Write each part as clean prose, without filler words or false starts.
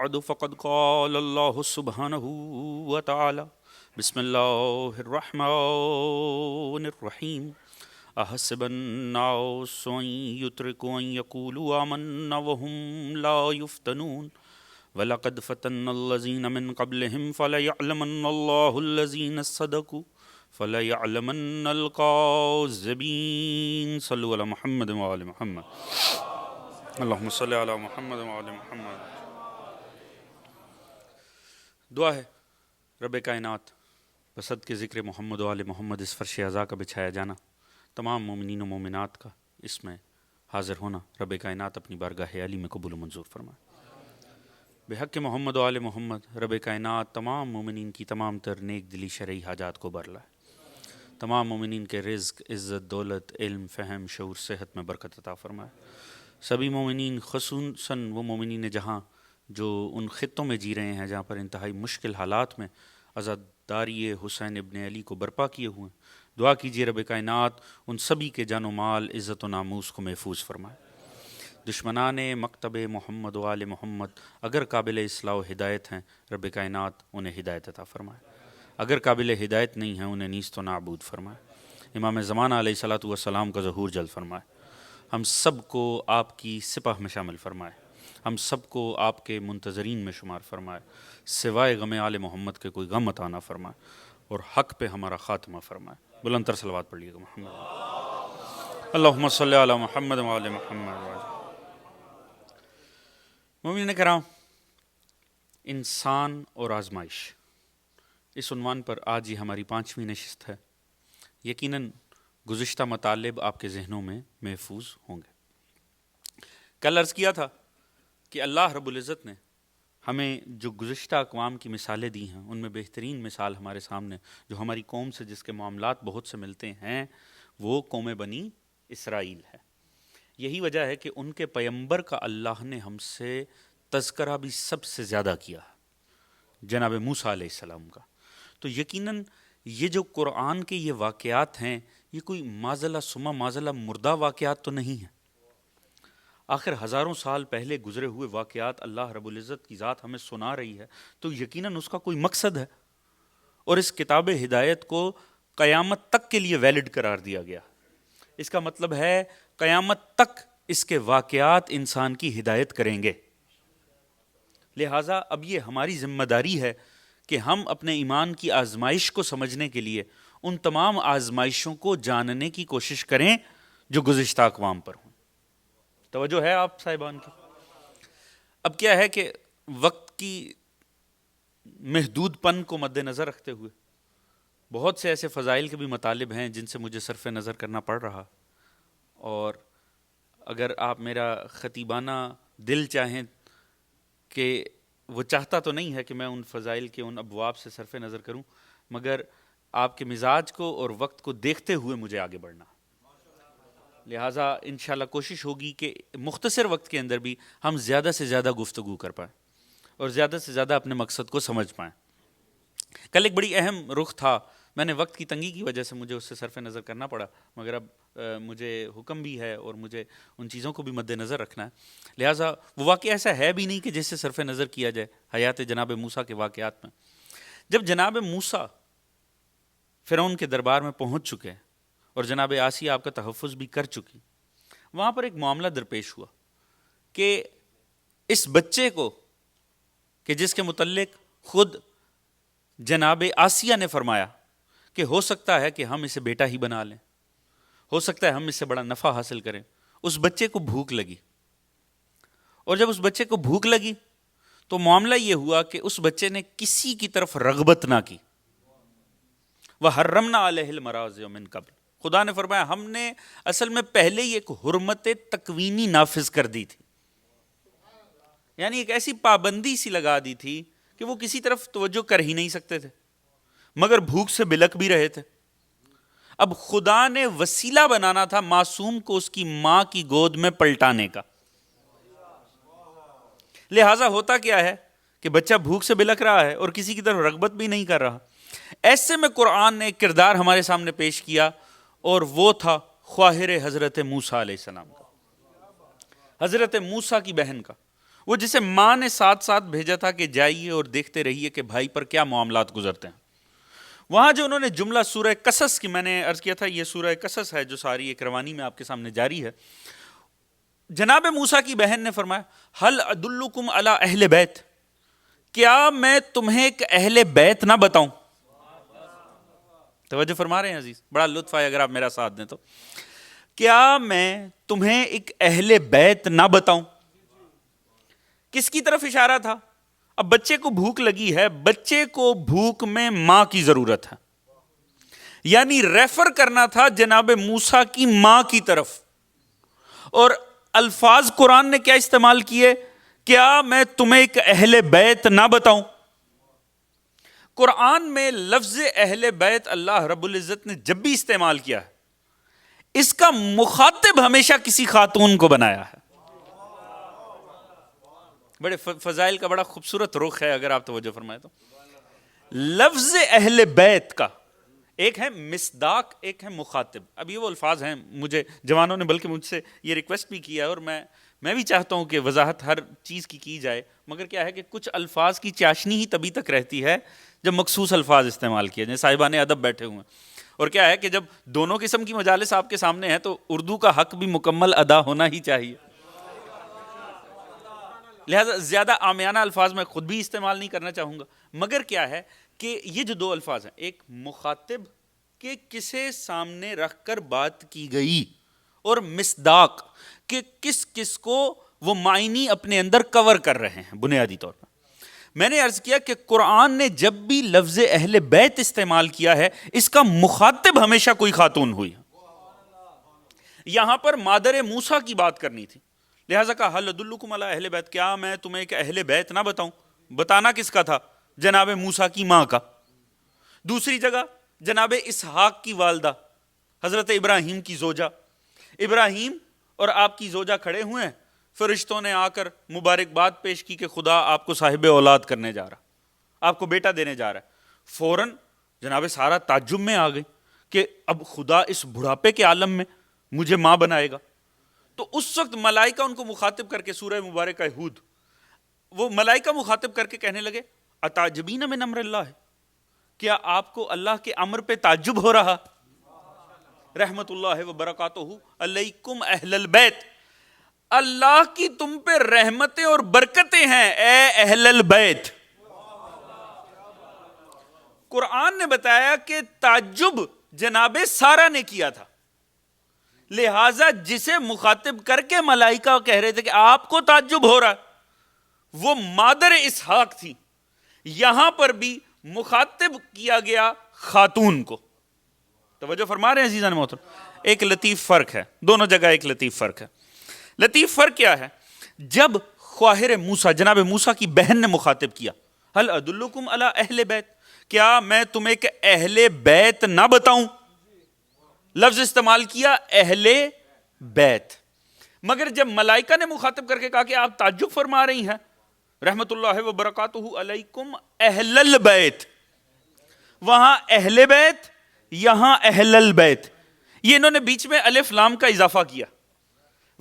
بعد فقد قال الله سبحانه وتعالى بسم الله الرحمن الرحيم أحسب الناس أن يتركوا أن يقولوا آمنا وهم لا يفتنون وَلَقَدْ فَتَنَّ الَّذِينَ مِنْ قَبْلِهِمْ فَلَيَعْلَمَنَّ اللَّهُ الَّذِينَ صَدَقُوا فَلَيَعْلَمَنَّ الْكَاذِبِينَ صلوا علی محمد وآل محمد اللہم صلی علی محمد وآل محمد۔ دعا ہے رب کائنات بصد کے ذکر محمد وآل محمد اس فرش عزا کا بچھایا جانا، تمام مومنین و مومنات کا اس میں حاضر ہونا رب کائنات اپنی بارگاہ علی میں قبول و منظور فرمائے۔ بحق محمد و آل محمد رب کائنات تمام مومنین کی تمام تر نیک دلی شرعی حاجات کو بر لائے، تمام مومنین کے رزق، عزت، دولت، علم، فہم، شعور، صحت میں برکت عطا فرمائے۔ سبھی مومنین خصوصاً وہ مومنین جہاں جو ان خطوں میں جی رہے ہیں جہاں پر انتہائی مشکل حالات میں عزاداری حسین ابن علی کو برپا کیے ہوئے ہیں، دعا کیجیے رب کائنات ان سبھی کے جان و مال، عزت و ناموس کو محفوظ فرمائے۔ دشمنان مکتب محمد و آل محمد اگر قابل اصلاح و ہدایت ہیں رب کائنات انہیں ہدایت عطا فرمائے، اگر قابل ہدایت نہیں ہیں انہیں نیست و نابود فرمائے۔ امام زمانہ علیہ الصلوۃ والسلام کا ظہور جلد فرمائے، ہم سب کو آپ کی سپاہ میں شامل فرمائے، ہم سب کو آپ کے منتظرین میں شمار فرمائے، سوائے غم آل محمد کے کوئی غم عطا نہ فرمائے اور حق پہ ہمارا خاتمہ فرمائے۔ بلند تر صلوات پڑھ لیے گا محمد اللہم صلی علی محمد وآل محمد۔ مومنین کرام، انسان اور آزمائش، اس عنوان پر آج یہ ہماری 5ویں نشست ہے۔ یقیناً گزشتہ مطالب آپ کے ذہنوں میں محفوظ ہوں گے۔ کل عرض کیا تھا کہ اللہ رب العزت نے ہمیں جو گزشتہ اقوام کی مثالیں دی ہیں ان میں بہترین مثال ہمارے سامنے جو ہماری قوم سے جس کے معاملات بہت سے ملتے ہیں وہ قوم بنی اسرائیل ہے۔ یہی وجہ ہے کہ ان کے پیغمبر کا اللہ نے ہم سے تذکرہ بھی سب سے زیادہ کیا، جناب موسیٰ علیہ السلام کا۔ تو یقیناً یہ جو قرآن کے یہ واقعات ہیں یہ کوئی معذلہ سما معذلہ مردہ واقعات تو نہیں ہیں، آخر ہزاروں سال پہلے گزرے ہوئے واقعات اللہ رب العزت کی ذات ہمیں سنا رہی ہے تو یقیناً اس کا کوئی مقصد ہے، اور اس کتاب ہدایت کو قیامت تک کے لیے ویلڈ قرار دیا گیا۔ اس کا مطلب ہے قیامت تک اس کے واقعات انسان کی ہدایت کریں گے۔ لہٰذا اب یہ ہماری ذمہ داری ہے کہ ہم اپنے ایمان کی آزمائش کو سمجھنے کے لیے ان تمام آزمائشوں کو جاننے کی کوشش کریں جو گزشتہ اقوام پر ہوں۔ توجہ ہے آپ صاحبان کی؟ اب کیا ہے کہ وقت کی محدود پن کو مد نظر رکھتے ہوئے بہت سے ایسے فضائل کے بھی مطالب ہیں جن سے مجھے صرف نظر کرنا پڑ رہا، اور اگر آپ میرا خطیبانہ دل چاہیں کہ وہ چاہتا تو نہیں ہے کہ میں ان فضائل کے ان ابواب سے صرف نظر کروں، مگر آپ کے مزاج کو اور وقت کو دیکھتے ہوئے مجھے آگے بڑھنا، لہٰذا انشاءاللہ کوشش ہوگی کہ مختصر وقت کے اندر بھی ہم زیادہ سے زیادہ گفتگو کر پائیں اور زیادہ سے زیادہ اپنے مقصد کو سمجھ پائیں۔ کل ایک بڑی اہم رخ تھا، میں نے وقت کی تنگی کی وجہ سے مجھے اس سے صرف نظر کرنا پڑا، مگر اب مجھے حکم بھی ہے اور مجھے ان چیزوں کو بھی مد نظر رکھنا ہے، لہٰذا وہ واقعہ ایسا ہے بھی نہیں کہ جس سے صرف نظر کیا جائے۔ حیات جناب موسیٰ کے واقعات میں جب جناب موسیٰ فرعون کے دربار میں پہنچ چکے اور جناب آسیہ آپ کا تحفظ بھی کر چکی، وہاں پر ایک معاملہ درپیش ہوا کہ اس بچے کو کہ جس کے متعلق خود جناب آسیہ نے فرمایا کہ ہو سکتا ہے کہ ہم اسے بیٹا ہی بنا لیں، ہو سکتا ہے ہم اس سے بڑا نفع حاصل کریں، اس بچے کو بھوک لگی، اور جب اس بچے کو بھوک لگی تو معاملہ یہ ہوا کہ اس بچے نے کسی کی طرف رغبت نہ کی۔ وَحَرَّمْنَا عَلَيْهِ الْمَرَاضِعَ مِن قَبْلُ، خدا نے فرمایا ہم نے اصل میں پہلے ہی ایک حرمت تکوینی نافذ کر دی تھی، یعنی ایک ایسی پابندی سی لگا دی تھی کہ وہ کسی طرف توجہ کر ہی نہیں سکتے تھے مگر بھوک سے بلک بھی رہے تھے۔ اب خدا نے وسیلہ بنانا تھا معصوم کو اس کی ماں کی گود میں پلٹانے کا، لہٰذا ہوتا کیا ہے کہ بچہ بھوک سے بلک رہا ہے اور کسی کی طرف رغبت بھی نہیں کر رہا۔ ایسے میں قرآن نے ایک کردار ہمارے سامنے پیش کیا اور وہ تھا خواہر حضرت موسیٰ علیہ السلام کا، حضرت موسیٰ کی بہن کا۔ وہ جسے ماں نے ساتھ ساتھ بھیجا تھا کہ جائیے اور دیکھتے رہیے کہ بھائی پر کیا معاملات گزرتے ہیں. وہاں جو انہوں نے جملہ سورہ قصص کی، میں نے عرض کیا تھا یہ سورہ قصص ہے جو ساری ایک روانی میں آپ کے سامنے جاری ہے. جناب موسیٰ کی بہن نے فرمایا ہل ادلکم علی اہل بیت، کیا میں تمہیں ایک اہل بیت نہ بتاؤں. توجہ فرما رہے ہیں عزیز، بڑا لطف آئے اگر آپ میرا ساتھ دیں تو. کیا میں تمہیں ایک اہل بیت نہ بتاؤں. کس کی طرف اشارہ تھا؟ اب بچے کو بھوک لگی ہے، بچے کو بھوک میں ماں کی ضرورت ہے، یعنی ریفر کرنا تھا جناب موسیٰ کی ماں کی طرف. اور الفاظ قرآن نے کیا استعمال کیے؟ کیا میں تمہیں ایک اہل بیت نہ بتاؤں. قرآن میں لفظ اہل بیت اللہ رب العزت نے جب بھی استعمال کیا ہے، اس کا مخاطب ہمیشہ کسی خاتون کو بنایا ہے. بڑے فضائل کا بڑا خوبصورت رخ ہے اگر آپ توجہ فرمائیں تو. لفظ اہل بیت کا ایک ہے مصداق، ایک ہے مخاطب. اب یہ وہ الفاظ ہیں، مجھے جوانوں نے بلکہ مجھ سے یہ ریکویسٹ بھی کیا ہے، اور میں بھی چاہتا ہوں کہ وضاحت ہر چیز کی جائے، مگر کیا ہے کہ کچھ الفاظ کی چاشنی ہی تبھی تک رہتی ہے جب مخصوص الفاظ استعمال کیے جائیں. صاحبان ادب بیٹھے ہوئے ہیں، اور کیا ہے کہ جب دونوں قسم کی مجالس آپ کے سامنے ہیں تو اردو کا حق بھی مکمل ادا ہونا ہی چاہیے. لہذا زیادہ عامیانہ الفاظ میں خود بھی استعمال نہیں کرنا چاہوں گا، مگر کیا ہے کہ یہ جو دو الفاظ ہیں، ایک مخاطب کہ کسے سامنے رکھ کر بات کی گئی، اور مصداق کہ کس کس کو وہ معنی اپنے اندر کور کر رہے ہیں بنیادی طور پر. میں نے عرض کیا کہ قرآن نے جب بھی لفظ اہل بیت استعمال کیا ہے، اس کا مخاطب ہمیشہ کوئی خاتون ہوئی. یہاں پر مادر موسیٰ کی بات کرنی تھی، لہٰذا کہا ہل ادلکم علی اہل بیت، کیا میں تمہیں ایک اہل بیت نہ بتاؤں. بتانا کس کا تھا؟ جناب موسیٰ کی ماں کا. دوسری جگہ جناب اسحاق کی والدہ حضرت ابراہیم کی زوجہ. ابراہیم اور آپ کی زوجہ کھڑے ہوئے ہیں، فرشتوں نے آ کر مبارکباد پیش کی کہ خدا آپ کو صاحب اولاد کرنے جا رہا، آپ کو بیٹا دینے جا رہا ہے. فوراً جناب سارا تعجب میں آ گئی کہ اب خدا اس بڑھاپے کے عالم میں مجھے ماں بنائے گا. تو اس وقت ملائکہ ان کو مخاطب کر کے، سورہ مبارکہ ہود، وہ ملائکہ مخاطب کر کے کہنے لگے اتعجبین من امر اللہ، کیا آپ کو اللہ کے امر پہ تعجب ہو رہا؟ رحمت اللہ وبرکاتہ علیکم اہل البیت، اللہ کی تم پہ رحمتیں اور برکتیں ہیں اے اہل البیت. قرآن نے بتایا کہ تعجب جناب سارا نے کیا تھا، لہٰذا جسے مخاطب کر کے ملائکہ کہہ رہے تھے کہ آپ کو تعجب ہو رہا ہے، وہ مادر اسحاق تھی. یہاں پر بھی مخاطب کیا گیا خاتون کو. توجہ فرما رہے ہیں عزیزان محترم؟ ایک لطیف فرق ہے دونوں جگہ، ایک لطیف فرق ہے. لطیف فرق کیا ہے؟ جب خواہر موسیٰ جناب موسیٰ کی بہن نے مخاطب کیا ہل ادلکم علی اہل بیت، کیا میں تمہیں ایک اہل بیت نہ بتاؤں. لفظ استعمال کیا اہل بیت. مگر جب ملائکہ نے مخاطب کر کے کہا کہ آپ تعجب فرما رہی ہیں، رحمت اللہ وبرکاتہ علیکم اہل البیت، وہاں اہل بیت یہاں اہل البیت، یہ انہوں نے بیچ میں الف لام کا اضافہ کیا.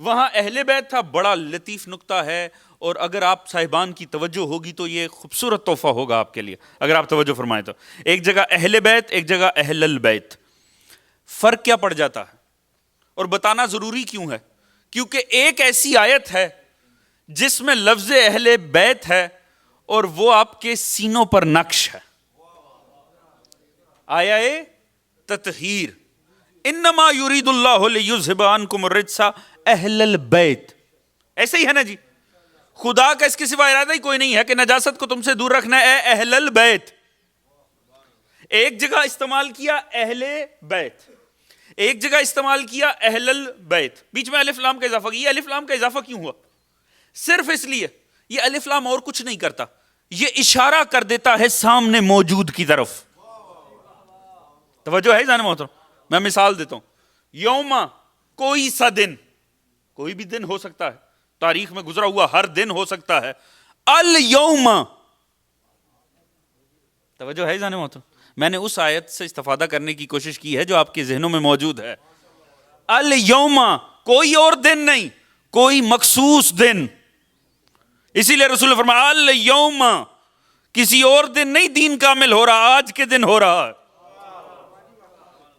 وہاں اہل بیت تھا. بڑا لطیف نکتہ ہے، اور اگر آپ صاحبان کی توجہ ہوگی تو یہ خوبصورت تحفہ ہوگا آپ کے لیے اگر آپ توجہ فرمائیں تو. ایک جگہ اہل بیت، ایک جگہ اہل البیت. فرق کیا پڑ جاتا ہے اور بتانا ضروری کیوں ہے؟ کیونکہ ایک ایسی آیت ہے جس میں لفظ اہل بیت ہے اور وہ آپ کے سینوں پر نقش ہے. آیہ تطہیر، انما یرید اللہ لیذھب عنکم الرجس اہل البیت. ایسے ہی ہے نا جی، خدا کا اس کے سوا ارادہ ہی کوئی نہیں ہے کہ نجاست کو تم سے دور رکھنا ہے اے اہل البیت. ایک جگہ استعمال کیا اہل بیت، ایک جگہ استعمال کیا اہل البیت، بیچ میں الف لام کا اضافہ کیا. یہ الف لام کا اضافہ کیوں ہوا؟ صرف اس لیے، یہ الف لام اور کچھ نہیں کرتا، یہ اشارہ کر دیتا ہے سامنے موجود کی طرف. توجہ ہے جانے محترم؟ میں مثال دیتا ہوں. یوما، کوئی سا دن، کوئی بھی دن ہو سکتا ہے، تاریخ میں گزرا ہوا ہر دن ہو سکتا ہے. الیوم، توجہ ہے جانے محترم؟ میں نے اس آیت سے استفادہ کرنے کی کوشش کی ہے جو آپ کے ذہنوں میں موجود ہے. الیوم، کوئی اور دن نہیں، کوئی مخصوص دن. اسی لیے رسول نے فرمایا الیوم، کسی اور دن نہیں دین کامل ہو رہا، آج کے دن ہو رہا ہے،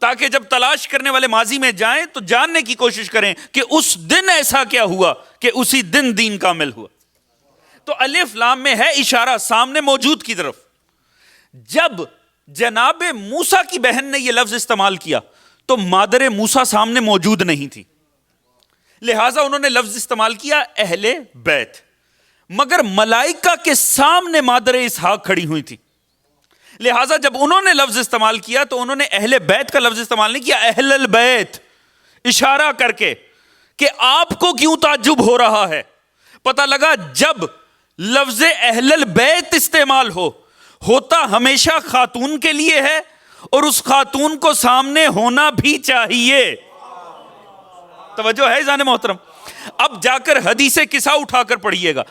تاکہ جب تلاش کرنے والے ماضی میں جائیں تو جاننے کی کوشش کریں کہ اس دن ایسا کیا ہوا کہ اسی دن دین کامل ہوا۔ تو الف لام میں ہے اشارہ سامنے موجود کی طرف۔ جب جناب موسیٰ کی بہن نے یہ لفظ استعمال کیا تو مادر موسیٰ سامنے موجود نہیں تھی، لہٰذا انہوں نے لفظ استعمال کیا اہل بیت، مگر ملائکہ کے سامنے مادر اسحاق کھڑی ہوئی تھی، لہٰذا جب انہوں نے لفظ استعمال کیا تو انہوں نے اہل بیت کا لفظ استعمال نہیں کیا، اہل البیت، اشارہ کر کے کہ آپ کو کیوں تعجب ہو رہا ہے۔ پتہ لگا جب لفظ اہل البیت استعمال ہوتا ہمیشہ خاتون کے لیے ہے، اور اس خاتون کو سامنے ہونا بھی چاہیے۔ توجہ ہے عزیزان محترم؟ اب جا کر حدیث قصہ اٹھا کر پڑھیے گا،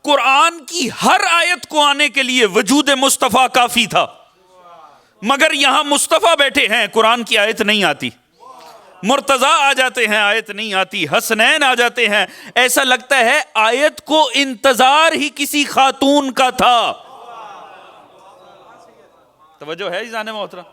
قرآن کی ہر آیت کو آنے کے لیے وجود مصطفیٰ کافی تھا، مگر یہاں مصطفیٰ بیٹھے ہیں قرآن کی آیت نہیں آتی، مرتضیٰ آ جاتے ہیں آیت نہیں آتی، حسنین آ جاتے ہیں، ایسا لگتا ہے آیت کو انتظار ہی کسی خاتون کا تھا۔ توجہ ہے عزیزان محترم؟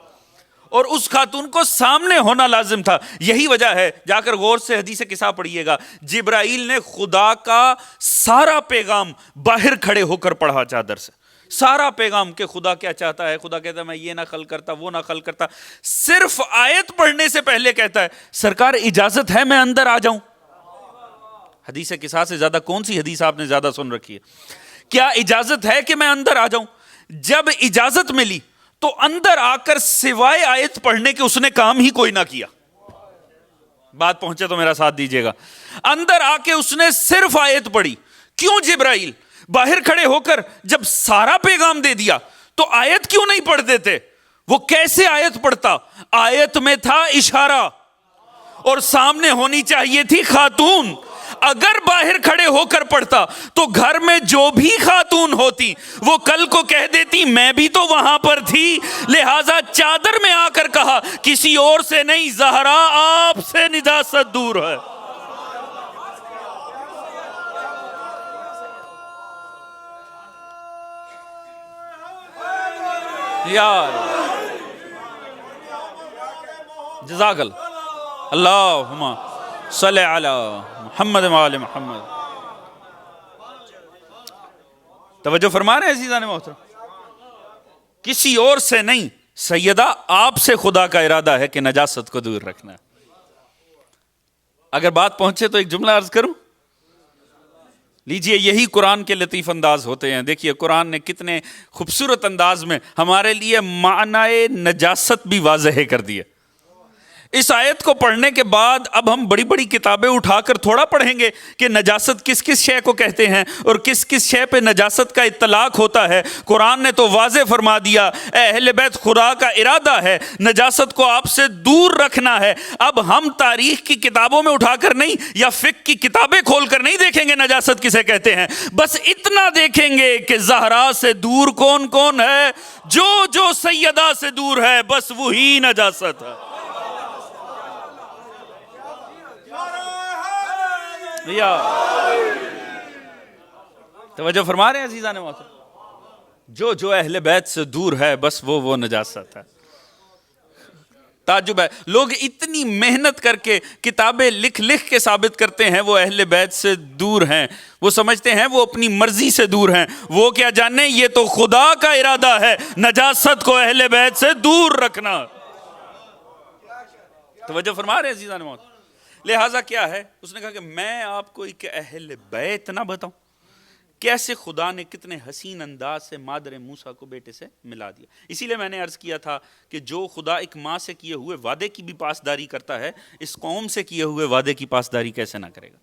اور اس خاتون کو سامنے ہونا لازم تھا۔ یہی وجہ ہے، جا کر غور سے حدیث قصہ پڑھیے گا، جبرائیل نے خدا کا سارا پیغام باہر کھڑے ہو کر پڑھا چادر سے، سارا پیغام کہ خدا کیا چاہتا ہے، خدا کہتا ہے میں یہ نقل کرتا وہ نقل کرتا، صرف آیت پڑھنے سے پہلے کہتا ہے سرکار اجازت ہے میں اندر آ جاؤں؟ حدیث قصہ سے زیادہ کون سی حدیث آپ نے زیادہ سن رکھی ہے؟ کیا اجازت ہے کہ میں اندر آ جاؤں؟ جب اجازت ملی تو اندر آ کر سوائے آیت پڑھنے کے اس نے کام ہی کوئی نہ کیا۔ بات پہنچے تو میرا ساتھ دیجیے گا۔ اندر آ کے اس نے صرف آیت پڑھی۔ کیوں جبرائیل باہر کھڑے ہو کر جب سارا پیغام دے دیا تو آیت کیوں نہیں پڑھ دیتے؟ وہ کیسے آیت پڑھتا؟ آیت میں تھا اشارہ اور سامنے ہونی چاہیے تھی خاتون۔ اگر باہر کھڑے ہو کر پڑھتا تو گھر میں جو بھی خاتون ہوتی وہ کل کو کہہ دیتی میں بھی تو وہاں پر تھی، لہٰذا چادر میں آ کر کہا کسی اور سے نہیں، زہرا آپ سے نجاست دور ہے۔ جزاک اللہ، اللہم صلی علی محمد وآل محمد۔ توجہ فرما رہے ہیں عزیزان محترم؟ کسی اور سے نہیں، سیدہ آپ سے خدا کا ارادہ ہے کہ نجاست کو دور رکھنا ہے۔ اگر بات پہنچے تو ایک جملہ عرض کروں، لیجئے یہی قرآن کے لطیف انداز ہوتے ہیں۔ دیکھیے قرآن نے کتنے خوبصورت انداز میں ہمارے لیے معنی نجاست بھی واضح کر دیا۔ اس آیت کو پڑھنے کے بعد اب ہم بڑی بڑی کتابیں اٹھا کر تھوڑا پڑھیں گے کہ نجاست کس کس شے کو کہتے ہیں اور کس کس شے پہ نجاست کا اطلاق ہوتا ہے۔ قرآن نے تو واضح فرما دیا اے اہل بیت خدا کا ارادہ ہے نجاست کو آپ سے دور رکھنا ہے۔ اب ہم تاریخ کی کتابوں میں اٹھا کر نہیں یا فقہ کی کتابیں کھول کر نہیں دیکھیں گے نجاست کسے کہتے ہیں، بس اتنا دیکھیں گے کہ زہرا سے دور کون کون ہے، جو سیدہ سے دور ہے بس وہی نجاست ہے۔ توجہ فرما رہے ہیں عزیزان محترم؟ جو اہل بیت سے دور ہے بس وہ نجاست ہے۔ تعجب ہے لوگ اتنی محنت کر کے کتابیں لکھ کے ثابت کرتے ہیں وہ اہل بیت سے دور ہیں، وہ سمجھتے ہیں وہ اپنی مرضی سے دور ہیں، وہ کیا جانے یہ تو خدا کا ارادہ ہے نجاست کو اہل بیت سے دور رکھنا۔ توجہ فرما رہے ہیں عزیزان محترم؟ لہٰذا کیا ہے، اس نے کہا کہ میں آپ کو ایک اہل بیت نہ بتاؤں؟ کیسے خدا نے کتنے حسین انداز سے مادر موسیٰ کو بیٹے سے ملا دیا۔ اسی لیے میں نے عرض کیا تھا کہ جو خدا ایک ماں سے کیے ہوئے وعدے کی بھی پاسداری کرتا ہے، اس قوم سے کیے ہوئے وعدے کی پاسداری کیسے نہ کرے گا؟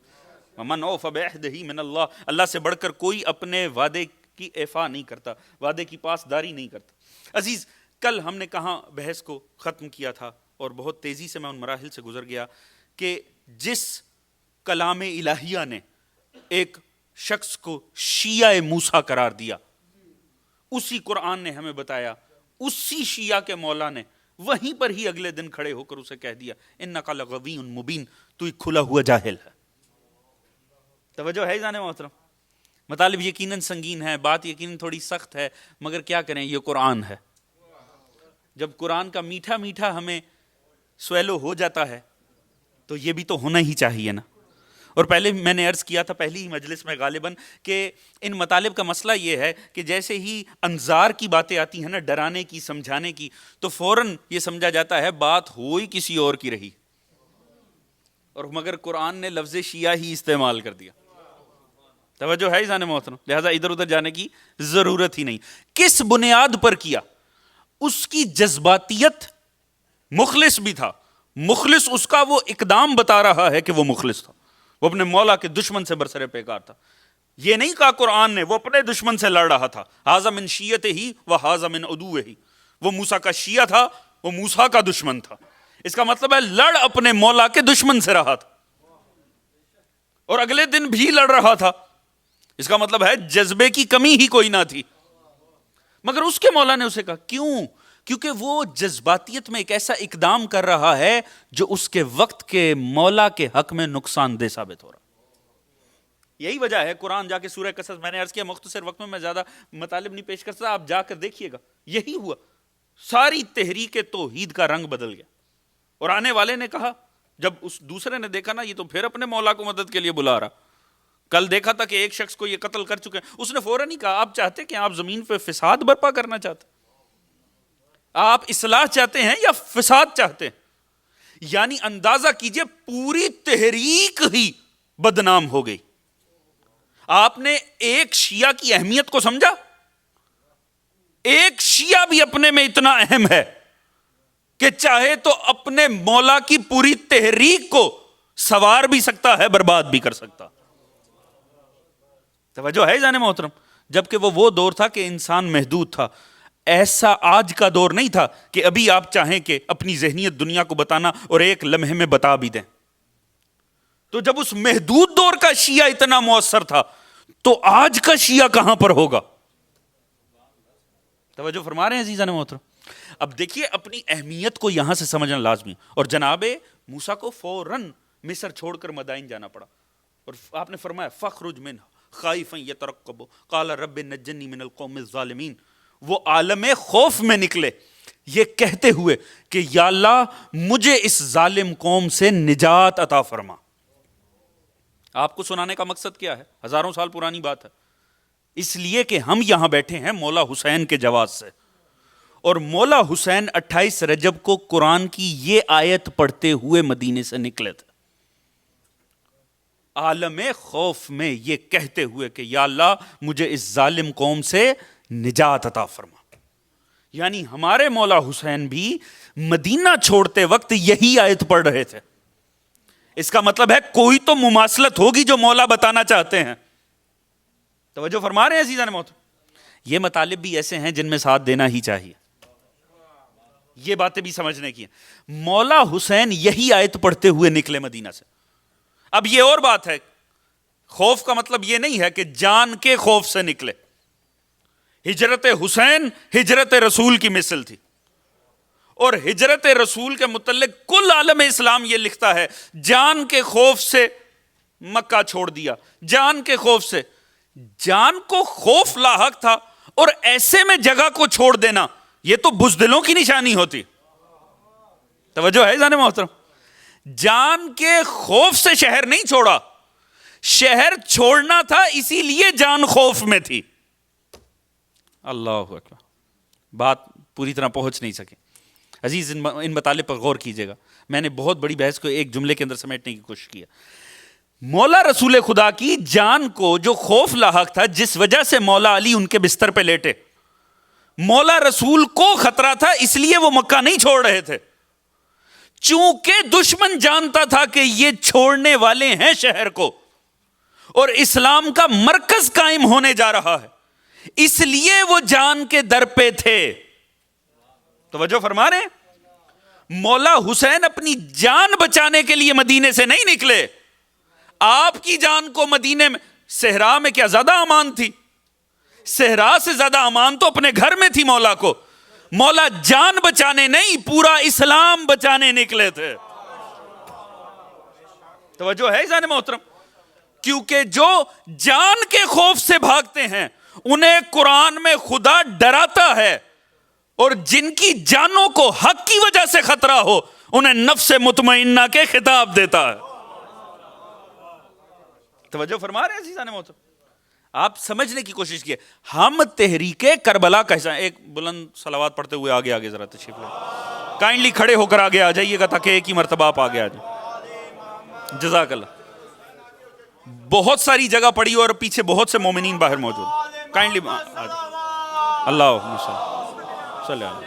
وَمَنْ أَوْفَ بِعَهْدِهِ مِنَ اللَّهِ، اللہ سے بڑھ کر کوئی اپنے وعدے کی ایفا نہیں کرتا، وعدے کی پاسداری نہیں کرتا۔ عزیز کل ہم نے کہاں بحث کو ختم کیا تھا اور بہت تیزی سے میں ان مراحل سے گزر گیا کہ جس کلام الہیہ نے ایک شخص کو شیعہ موسیٰ قرار دیا، اسی قرآن نے ہمیں بتایا اسی شیعہ کے مولا نے وہیں پر ہی اگلے دن کھڑے ہو کر اسے کہہ دیا اِنَّكَ لَغَوِيٌّ مُبِينٌ، تو ایک کھلا ہوا جاہل ہے۔ توجہ ہے عزیزان محترم؟ مطالب یقیناً سنگین ہے، بات یقیناً تھوڑی سخت ہے، مگر کیا کریں، یہ قرآن ہے. جب قرآن کا میٹھا میٹھا ہمیں سویلو ہو جاتا ہے تو یہ بھی تو ہونا ہی چاہیے نا. اور پہلے میں نے عرض کیا تھا پہلی ہی مجلس میں غالباً کہ ان مطالب کا مسئلہ یہ ہے کہ جیسے ہی انذار کی باتیں آتی ہیں نا، ڈرانے کی، سمجھانے کی، تو فوراً یہ سمجھا جاتا ہے بات ہوئی کسی اور کی رہی، اور مگر قرآن نے لفظ شیعہ ہی استعمال کر دیا. توجہ ہے عزیزان محترم؟ لہٰذا ادھر ادھر جانے کی ضرورت ہی نہیں. کس بنیاد پر کیا؟ اس کی جذباتیت، مخلص بھی تھا، مخلص اس کا وہ اقدام بتا رہا ہے کہ وہ مخلص تھا، وہ اپنے مولا کے دشمن سے برسر پیکار تھا. یہ نہیں کہا قرآن نے وہ اپنے دشمن سے لڑ رہا تھا، ھذا من شیعتہ و ھذا من عدوہ، وہ موسیٰ کا شیعہ تھا، وہ موسیٰ کا دشمن تھا. اس کا مطلب ہے لڑ اپنے مولا کے دشمن سے رہا تھا، اور اگلے دن بھی لڑ رہا تھا. اس کا مطلب ہے جذبے کی کمی ہی کوئی نہ تھی. مگر اس کے مولا نے اسے کہا کیوں؟ کیونکہ وہ جذباتیت میں ایک ایسا اقدام کر رہا ہے جو اس کے وقت کے مولا کے حق میں نقصان دہ ثابت ہو رہا. یہی وجہ ہے قرآن جا کے سورہ قصص، میں نے عرض کیا مختصر وقت میں زیادہ مطالب نہیں پیش کرتا، آپ جا کر دیکھیے گا یہی ہوا. ساری تحریک توحید کا رنگ بدل گیا. اور آنے والے نے کہا، جب اس دوسرے نے دیکھا نا یہ تو پھر اپنے مولا کو مدد کے لیے بلا رہا. کل دیکھا تھا کہ ایک شخص کو یہ قتل کر چکے ہیں، اس نے فوراً ہی کہا آپ چاہتے کہ آپ زمین پہ فساد برپا کرنا چاہتے، آپ اصلاح چاہتے ہیں یا فساد چاہتے ہیں؟ یعنی اندازہ کیجئے پوری تحریک ہی بدنام ہو گئی. آپ نے ایک شیعہ کی اہمیت کو سمجھا؟ ایک شیعہ بھی اپنے میں اتنا اہم ہے کہ چاہے تو اپنے مولا کی پوری تحریک کو سوار بھی سکتا ہے، برباد بھی کر سکتا. توجہ ہے جانے محترم؟ جبکہ وہ دور تھا کہ انسان محدود تھا. ایسا آج کا دور نہیں تھا کہ ابھی آپ چاہیں کہ اپنی ذہنیت دنیا کو بتانا اور ایک لمحے میں بتا بھی دیں. تو جب اس محدود دور کا شیعہ اتنا مؤثر تھا تو آج کا شیعہ کہاں پر ہوگا؟ توجہ فرما رہے ہیں عزیزان محترم؟ اب دیکھیے اپنی اہمیت کو یہاں سے سمجھنا لازمی. اور جناب موسیٰ کو فوراً مصر چھوڑ کر مدائن جانا پڑا، اور آپ نے فرمایا فَاخْرُجْ مِنْهَا خَائِفًا يَتَرَقَّبُ قَالَ رَبِّ نَجِّنِّي مِنَ الْقَوْمِ الظَّالِمِينَ. وہ عالم خوف میں نکلے یہ کہتے ہوئے کہ یا اللہ مجھے اس ظالم قوم سے نجات عطا فرما. آپ کو سنانے کا مقصد کیا ہے؟ ہزاروں سال پرانی بات ہے. اس لیے کہ ہم یہاں بیٹھے ہیں مولا حسین کے جواز سے، اور مولا حسین 28 رجب کو قرآن کی یہ آیت پڑھتے ہوئے مدینے سے نکلے تھے، عالم خوف میں یہ کہتے ہوئے کہ یا اللہ مجھے اس ظالم قوم سے نجات عطا فرما. یعنی ہمارے مولا حسین بھی مدینہ چھوڑتے وقت یہی آیت پڑھ رہے تھے. اس کا مطلب ہے کوئی تو مماثلت ہوگی جو مولا بتانا چاہتے ہیں. توجہ فرما رہے ہیں عزیزان محترم؟ یہ مطالب بھی ایسے ہیں جن میں ساتھ دینا ہی چاہیے، یہ باتیں بھی سمجھنے کی ہیں. مولا حسین یہی آیت پڑھتے ہوئے نکلے مدینہ سے. اب یہ اور بات ہے، خوف کا مطلب یہ نہیں ہے کہ جان کے خوف سے نکلے. ہجرت حسین ہجرت رسول کی مثل تھی، اور ہجرت رسول کے متعلق کل عالم اسلام یہ لکھتا ہے جان کے خوف سے مکہ چھوڑ دیا، جان کے خوف سے. جان کو خوف لاحق تھا، اور ایسے میں جگہ کو چھوڑ دینا یہ تو بزدلوں کی نشانی ہوتی. توجہ ہے جانے محترم؟ جان کے خوف سے شہر نہیں چھوڑا، شہر چھوڑنا تھا اسی لیے جان خوف میں تھی. اللہ اکبر، بات پوری طرح پہنچ نہیں سکے. عزیز ان مطالب پر غور کیجئے گا. میں نے بہت بڑی بحث کو ایک جملے کے اندر سمیٹنے کی کوشش کیا. مولا رسول خدا کی جان کو جو خوف لاحق تھا، جس وجہ سے مولا علی ان کے بستر پہ لیٹے، مولا رسول کو خطرہ تھا اس لیے وہ مکہ نہیں چھوڑ رہے تھے. چونکہ دشمن جانتا تھا کہ یہ چھوڑنے والے ہیں شہر کو اور اسلام کا مرکز قائم ہونے جا رہا ہے، اس لیے وہ جان کے در پہ تھے. توجہ فرما رہے ہیں؟ مولا حسین اپنی جان بچانے کے لیے مدینے سے نہیں نکلے. آپ کی جان کو مدینے میں، صحرا میں کیا زیادہ امان تھی؟ صحرا سے زیادہ امان تو اپنے گھر میں تھی مولا کو. مولا جان بچانے نہیں، پورا اسلام بچانے نکلے تھے. توجہ ہے جانے محترم؟ کیونکہ جو جان کے خوف سے بھاگتے ہیں انہیں قرآن میں خدا ڈراتا ہے، اور جن کی جانوں کو حق کی وجہ سے خطرہ ہو انہیں نفس مطمئنہ کے خطاب دیتا ہے۔ توجہ فرما رہے ہیں عزیزان محترم؟ آپ سمجھنے کی کوشش کیے، ہم تحریک کربلا کا حصہ۔ ایک بلند صلوات پڑھتے ہوئے آگے ذرا تشریف لیں، کائنڈلی کھڑے ہو کر آگے آ جائیے گا تاکہ ایک ہی مرتبہ آپ آگے آ جائیں۔ جزاک اللہ۔ بہت ساری جگہ پڑی اور پیچھے بہت سے مومنین باہر موجود، کائنڈلی اللہ صلی اللہ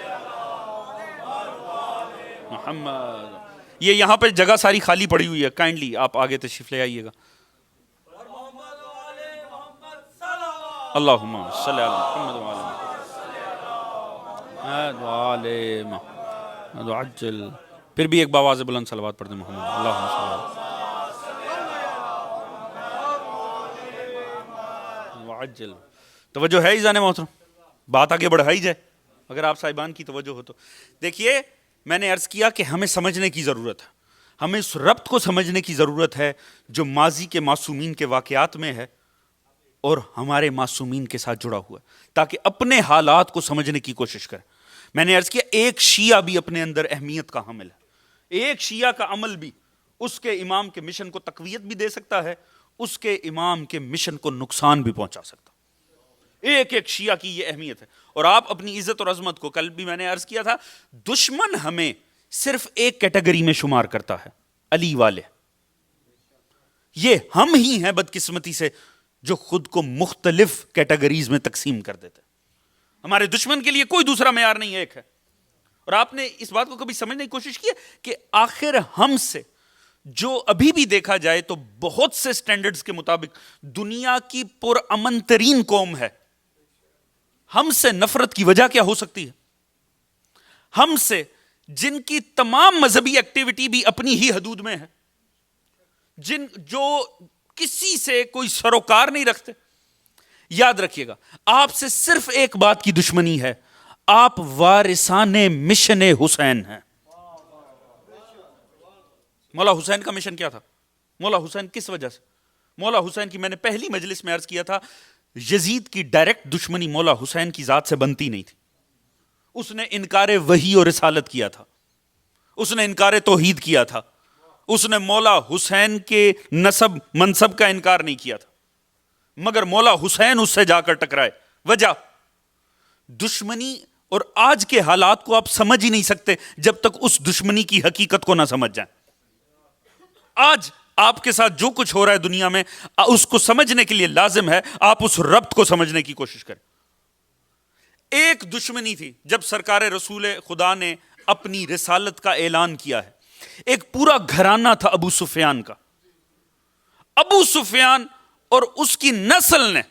محمد۔ یہ یہاں پہ جگہ ساری خالی پڑی ہوئی ہے، کائنڈلی آپ آگے تشریف لے آئیے گا۔ اللہم صلی علی محمد وعلی محمد وعجل۔ پھر بھی ایک باواز بلند صلوات پڑھتے ہیں محمد اللہم صلی علی وعجل۔ توجہ ہے عزیزان محترم؟ بات آگے بڑھائی جائے اگر آپ صاحبان کی توجہ ہو تو۔ دیکھیے میں نے عرض کیا کہ ہمیں سمجھنے کی ضرورت ہے، ہمیں اس ربط کو سمجھنے کی ضرورت ہے جو ماضی کے معصومین کے واقعات میں ہے اور ہمارے معصومین کے ساتھ جڑا ہوا ہے، تاکہ اپنے حالات کو سمجھنے کی کوشش کریں۔ میں نے عرض کیا ایک شیعہ بھی اپنے اندر اہمیت کا حامل ہے، ایک شیعہ کا عمل بھی اس کے امام کے مشن کو تقویت بھی دے سکتا ہے، اس کے امام کے مشن کو نقصان بھی پہنچا سکتا ہے۔ ایک ایک شیعہ کی یہ اہمیت ہے، اور آپ اپنی عزت اور عظمت کو، کل بھی میں نے عرض کیا تھا، دشمن ہمیں صرف ایک کیٹیگری میں شمار کرتا ہے، علی والے۔ یہ ہم ہی ہیں بدقسمتی سے جو خود کو مختلف کیٹیگریز میں تقسیم کر دیتے ہیں۔ ہمارے دشمن کے لیے کوئی دوسرا معیار نہیں، ایک ہے۔ اور آپ نے اس بات کو کبھی سمجھنے کی کوشش کی ہے کہ آخر ہم سے جو ابھی بھی دیکھا جائے تو بہت سے سٹینڈرڈز کے مطابق دنیا کی پرامن ترین قوم ہے، ہم سے نفرت کی وجہ کیا ہو سکتی ہے؟ ہم سے جن کی تمام مذہبی ایکٹیویٹی بھی اپنی ہی حدود میں ہے، جو کسی سے کوئی سروکار نہیں رکھتے، یاد رکھیے گا آپ سے صرف ایک بات کی دشمنی ہے، آپ وارثان مشن حسین ہیں۔ مولا حسین کا مشن کیا تھا؟ مولا حسین کس وجہ سے؟ مولا حسین کی میں نے پہلی مجلس میں عرض کیا تھا، یزید کی ڈائریکٹ دشمنی مولا حسین کی ذات سے بنتی نہیں تھی۔ اس نے انکار وحی اور رسالت کیا تھا، اس نے انکار توحید کیا تھا، اس نے مولا حسین کے نسب منصب کا انکار نہیں کیا تھا، مگر مولا حسین اس سے جا کر ٹکرائے۔ وجہ دشمنی، اور آج کے حالات کو آپ سمجھ ہی نہیں سکتے جب تک اس دشمنی کی حقیقت کو نہ سمجھ جائیں۔ آج آپ کے ساتھ جو کچھ ہو رہا ہے دنیا میں، اس کو سمجھنے کے لیے لازم ہے آپ اس ربط کو سمجھنے کی کوشش کریں۔ ایک دشمنی تھی جب سرکار رسول خدا نے اپنی رسالت کا اعلان کیا ہے، ایک پورا گھرانہ تھا ابو سفیان کا۔ ابو سفیان اور اس کی نسل نے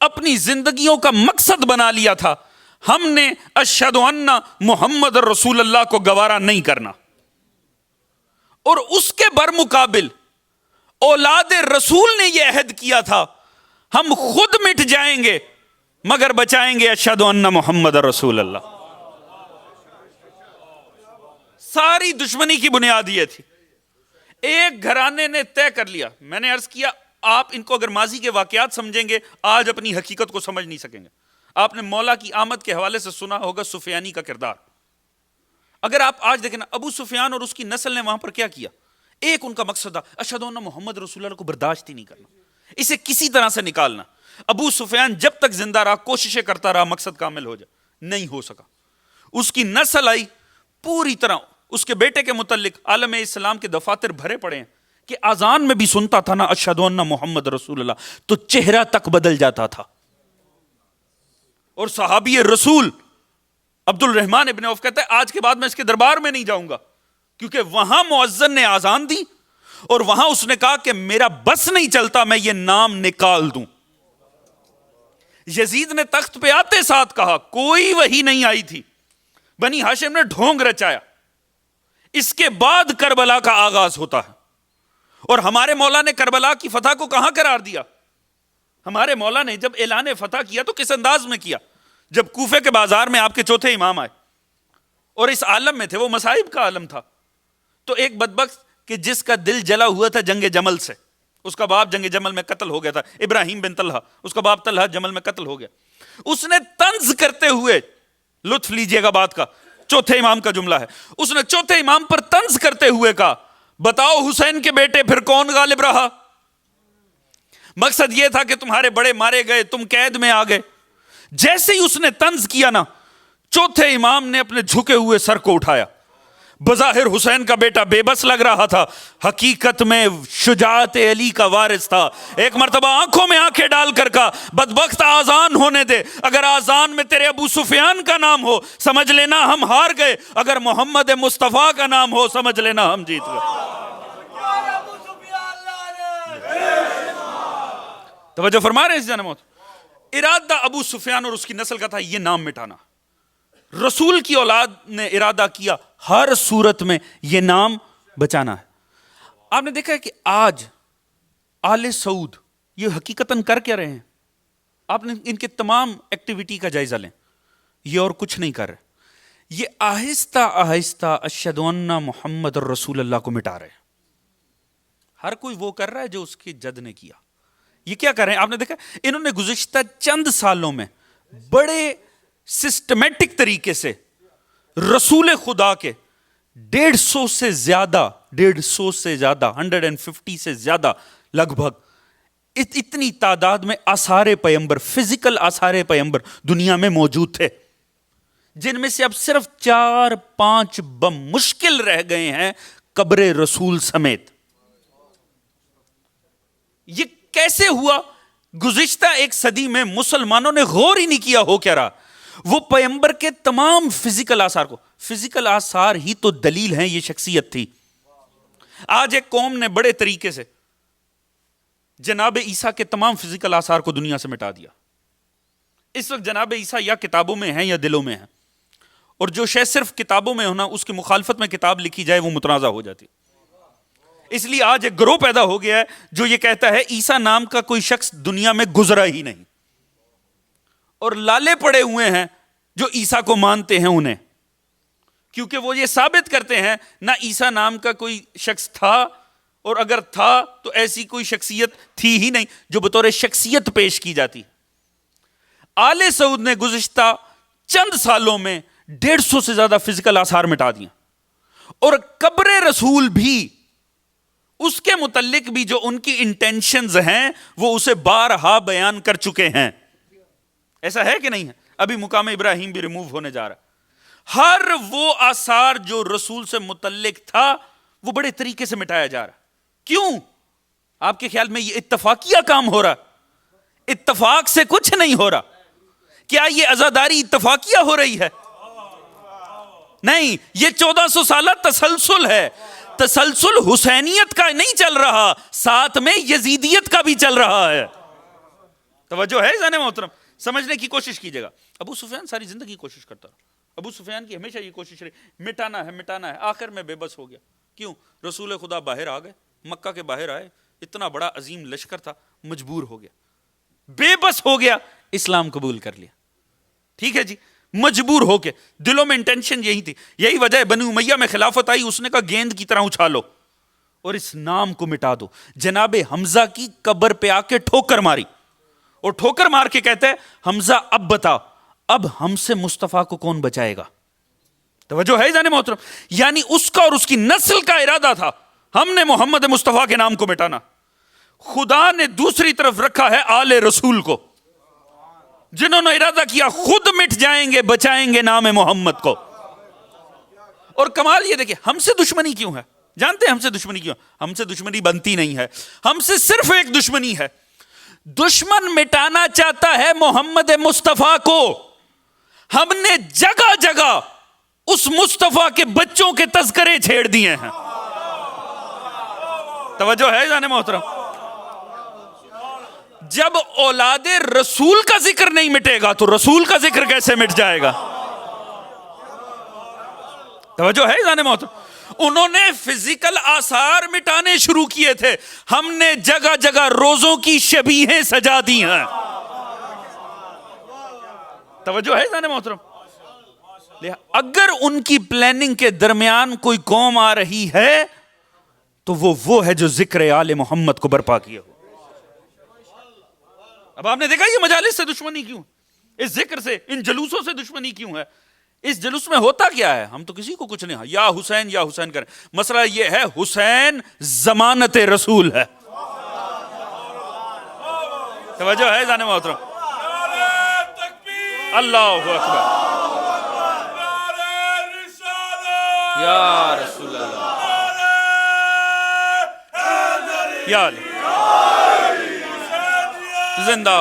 اپنی زندگیوں کا مقصد بنا لیا تھا، ہم نے اشہد ان محمد رسول اللہ کو گوارا نہیں کرنا، اور اس کے برمقابل اولاد رسول نے یہ عہد کیا تھا، ہم خود مٹ جائیں گے مگر بچائیں گے اشہد ان محمد رسول اللہ۔ ساری دشمنی کی بنیاد یہ تھی۔ ایک گھرانے نے طے کر لیا، میں نے عرض کیا آپ ان کو اگر ماضی کے واقعات سمجھیں گے آج اپنی حقیقت کو سمجھ نہیں سکیں گے۔ آپ نے مولا کی آمد کے حوالے سے سنا ہوگا سفیانی کا کردار۔ اگر آپ آج دیکھیں نا، ابو سفیان اور اس کی نسل نے وہاں پر کیا کیا؟ ایک ان کا مقصد تھا، اشہد ان محمد رسول اللہ کو برداشت ہی نہیں کرنا، اسے کسی طرح سے نکالنا۔ ابو سفیان جب تک زندہ رہا کوششیں کرتا رہا مقصد کامل ہو جائے، نہیں ہو سکا۔ اس کی نسل آئی، پوری طرح اس کے بیٹے کے متعلق عالم اسلام کے دفاتر بھرے پڑے ہیں کہ اذان میں بھی سنتا تھا نا اشہد ان محمد رسول اللہ تو چہرہ تک بدل جاتا تھا۔ اور صحابی رسول عبد الرحمن ابن عوف کہتا ہے آج کے بعد میں اس کے دربار میں نہیں جاؤں گا، کیونکہ وہاں مؤذن نے اذان دی اور وہاں اس نے کہا کہ میرا بس نہیں چلتا میں یہ نام نکال دوں۔ یزید نے تخت پہ آتے ساتھ کہا، کوئی وحی نہیں آئی تھی، بنی ہاشم نے ڈھونگ رچایا۔ اس کے بعد کربلا کا آغاز ہوتا ہے، اور ہمارے مولا نے کربلا کی فتح کو کہاں قرار دیا؟ ہمارے مولا نے جب اعلان فتح کیا تو کس انداز میں کیا؟ جب کوفے کے بازار میں آپ کے چوتھے امام آئے اور اس عالم میں تھے، وہ مصائب کا عالم تھا، تو ایک بدبخت کہ جس کا دل جلا ہوا تھا جنگ جمل سے، اس کا باپ جنگ جمل میں قتل ہو گیا تھا، ابراہیم بن طلحہ، اس کا باپ طلحہ جمل میں قتل ہو گیا. اس نے طنز کرتے ہوئے، لطف لیجئے گا بات کا، چوتھے امام کا جملہ ہے، اس نے چوتھے امام پر طنز کرتے ہوئے کہا بتاؤ حسین کے بیٹے پھر کون غالب رہا؟ مقصد یہ تھا کہ تمہارے بڑے مارے گئے، تم قید میں آ گئے. جیسے ہی اس نے طنز کیا نا، چوتھے امام نے اپنے جھکے ہوئے سر کو اٹھایا. بظاہر حسین کا بیٹا بے بس لگ رہا تھا، حقیقت میں شجاعت علی کا وارث تھا. ایک مرتبہ آنکھوں میں آنکھیں ڈال کر کہا بدبخت آذان ہونے دے، اگر آذان میں تیرے ابو سفیان کا نام ہو سمجھ لینا ہم ہار گئے، اگر محمد مصطفیٰ کا نام ہو سمجھ لینا ہم جیت گئے. توجہ فرما رہے ہیں اس جان موت. ارادہ ابو سفیان اور اس کی نسل کا تھا یہ نام مٹانا. رسول کی اولاد نے ارادہ کیا ہر صورت میں یہ نام بچانا ہے. آپ نے دیکھا ہے کہ آج آل سعود یہ حقیقتاً کر کیا رہے ہیں؟ آپ نے ان کے تمام ایکٹیویٹی کا جائزہ لیں، یہ اور کچھ نہیں کر رہے. یہ آہستہ آہستہ اشہد ان محمد رسول اللہ کو مٹا رہے ہیں. ہر کوئی وہ کر رہا ہے جو اس کی جد نے کیا. یہ کیا کر رہے ہیں؟ آپ نے دیکھا انہوں نے گزشتہ چند سالوں میں بڑے سسٹمیٹک طریقے سے رسول خدا کے 150 سے زیادہ 150 سے زیادہ لگ بھگ اتنی تعداد میں آثار پیغمبر، فزیکل آثار پیغمبر دنیا میں موجود تھے، جن میں سے اب صرف 4-5 بمشکل رہ گئے ہیں قبر رسول سمیت. یہ کیسے ہوا؟ گزشتہ ایک صدی میں مسلمانوں نے غور ہی نہیں کیا ہو کیا رہا. وہ پیغمبر کے تمام فزیکل آثار کو، فزیکل آثار ہی تو دلیل ہیں یہ شخصیت تھی. آج ایک قوم نے بڑے طریقے سے جناب عیسیٰ کے تمام فزیکل آثار کو دنیا سے مٹا دیا. اس وقت جناب عیسیٰ یا کتابوں میں ہیں یا دلوں میں ہیں، اور جو شے صرف کتابوں میں ہونا اس کی مخالفت میں کتاب لکھی جائے وہ متنازع ہو جاتی. اس لیے آج ایک گروہ پیدا ہو گیا ہے جو یہ کہتا ہے عیسیٰ نام کا کوئی شخص دنیا میں گزرا ہی نہیں، اور لالے پڑے ہوئے ہیں جو عیسیٰ کو مانتے ہیں انہیں، کیونکہ وہ یہ ثابت کرتے ہیں نہ عیسیٰ نام کا کوئی شخص تھا، اور اگر تھا تو ایسی کوئی شخصیت تھی ہی نہیں جو بطور شخصیت پیش کی جاتی. آل سعود نے گزشتہ چند سالوں میں 150 سے زیادہ فزیکل آثار مٹا دیے، اور قبر رسول بھی، اس کے متعلق بھی جو ان کی انٹینشنز ہیں وہ اسے بارہا بیان کر چکے ہیں. ایسا ہے کہ نہیں ہے؟ ابھی مقام ابراہیم بھی ریموو ہونے جا رہا ہے. ہر وہ آثار جو رسول سے متعلق تھا وہ بڑے طریقے سے مٹایا جا رہا. کیوں؟ آپ کے خیال میں یہ اتفاقیہ کام ہو رہا؟ اتفاق سے کچھ نہیں ہو رہا. کیا یہ عزاداری اتفاقیہ ہو رہی ہے؟ نہیں، یہ 1400 سالہ تسلسل ہے. تسلسل حسینیت کا نہیں چل رہا، ساتھ میں یزیدیت کا بھی چل رہا ہے. توجہ ہے ذہن محترم؟ سمجھنے کی کوشش کیجئے گا. ابو سفیان ساری زندگی کوشش کرتا رہا. ابو سفیان کی ہمیشہ یہ کوشش رہی مٹانا ہے. آخر میں بے بس ہو گیا. کیوں؟ رسول خدا باہر آ گئے، مکہ کے باہر آئے، اتنا بڑا عظیم لشکر تھا، مجبور ہو گیا، بے بس ہو گیا، اسلام قبول کر لیا. ٹھیک ہے جی، مجبور ہو کے. دلوں میں انٹینشن یہی تھی. یہی وجہ ہے بنی امیہ میں خلافت آئی، اس نے کہا گیند کی طرح اچھالو اور اس نام کو مٹا دو. جناب حمزہ کی قبر پہ آ کے ٹھوکر ماری، اور ٹھوکر مار کے کہتے ہیں حمزہ اب بتا اب ہم سے مصطفیٰ کو کون بچائے گا. توجہ ہے جانے محترم؟ یعنی اس کا اور اس کی نسل کا ارادہ تھا ہم نے محمد مصطفیٰ کے نام کو مٹانا. خدا نے دوسری طرف رکھا ہے آل رسول کو، جنہوں نے ارادہ کیا خود مٹ جائیں گے، بچائیں گے نام محمد کو. اور کمال یہ دیکھیں ہم سے دشمنی کیوں ہے؟ جانتے ہیں ہم سے دشمنی کیوں؟ ہم سے دشمنی بنتی نہیں ہے. ہم سے صرف ایک دشمنی ہے، دشمن مٹانا چاہتا ہے محمد مصطفیٰ کو. ہم نے جگہ جگہ اس مصطفیٰ کے بچوں کے تذکرے چھیڑ دیے ہیں. توجہ ہے جانے محترم؟ جب اولاد رسول کا ذکر نہیں مٹے گا تو رسول کا ذکر کیسے مٹ جائے گا؟ توجہ ہے جانے محترم؟ انہوں نے فزیکل آثار مٹانے شروع کیے تھے، ہم نے جگہ جگہ روزوں کی شبیہیں سجا دی ہیں. توجہ ہے جانے محترم؟ اگر ان کی پلاننگ کے درمیان کوئی قوم آ رہی ہے تو وہ ہے جو ذکر آل محمد کو برپا کیا ہو. اب آپ نے دیکھا یہ مجالس سے دشمنی کیوں، اس ذکر سے، ان جلوسوں سے دشمنی کیوں ہے؟ اس جلوس میں ہوتا کیا ہے؟ ہم تو کسی کو کچھ نہیں، یا حسین کریں. مسئلہ یہ ہے حسین ضمانت رسول ہے. توجہ ہے جانے محترم؟ اللہ اکبر، یا رسول اللہ، یا علی، زندہ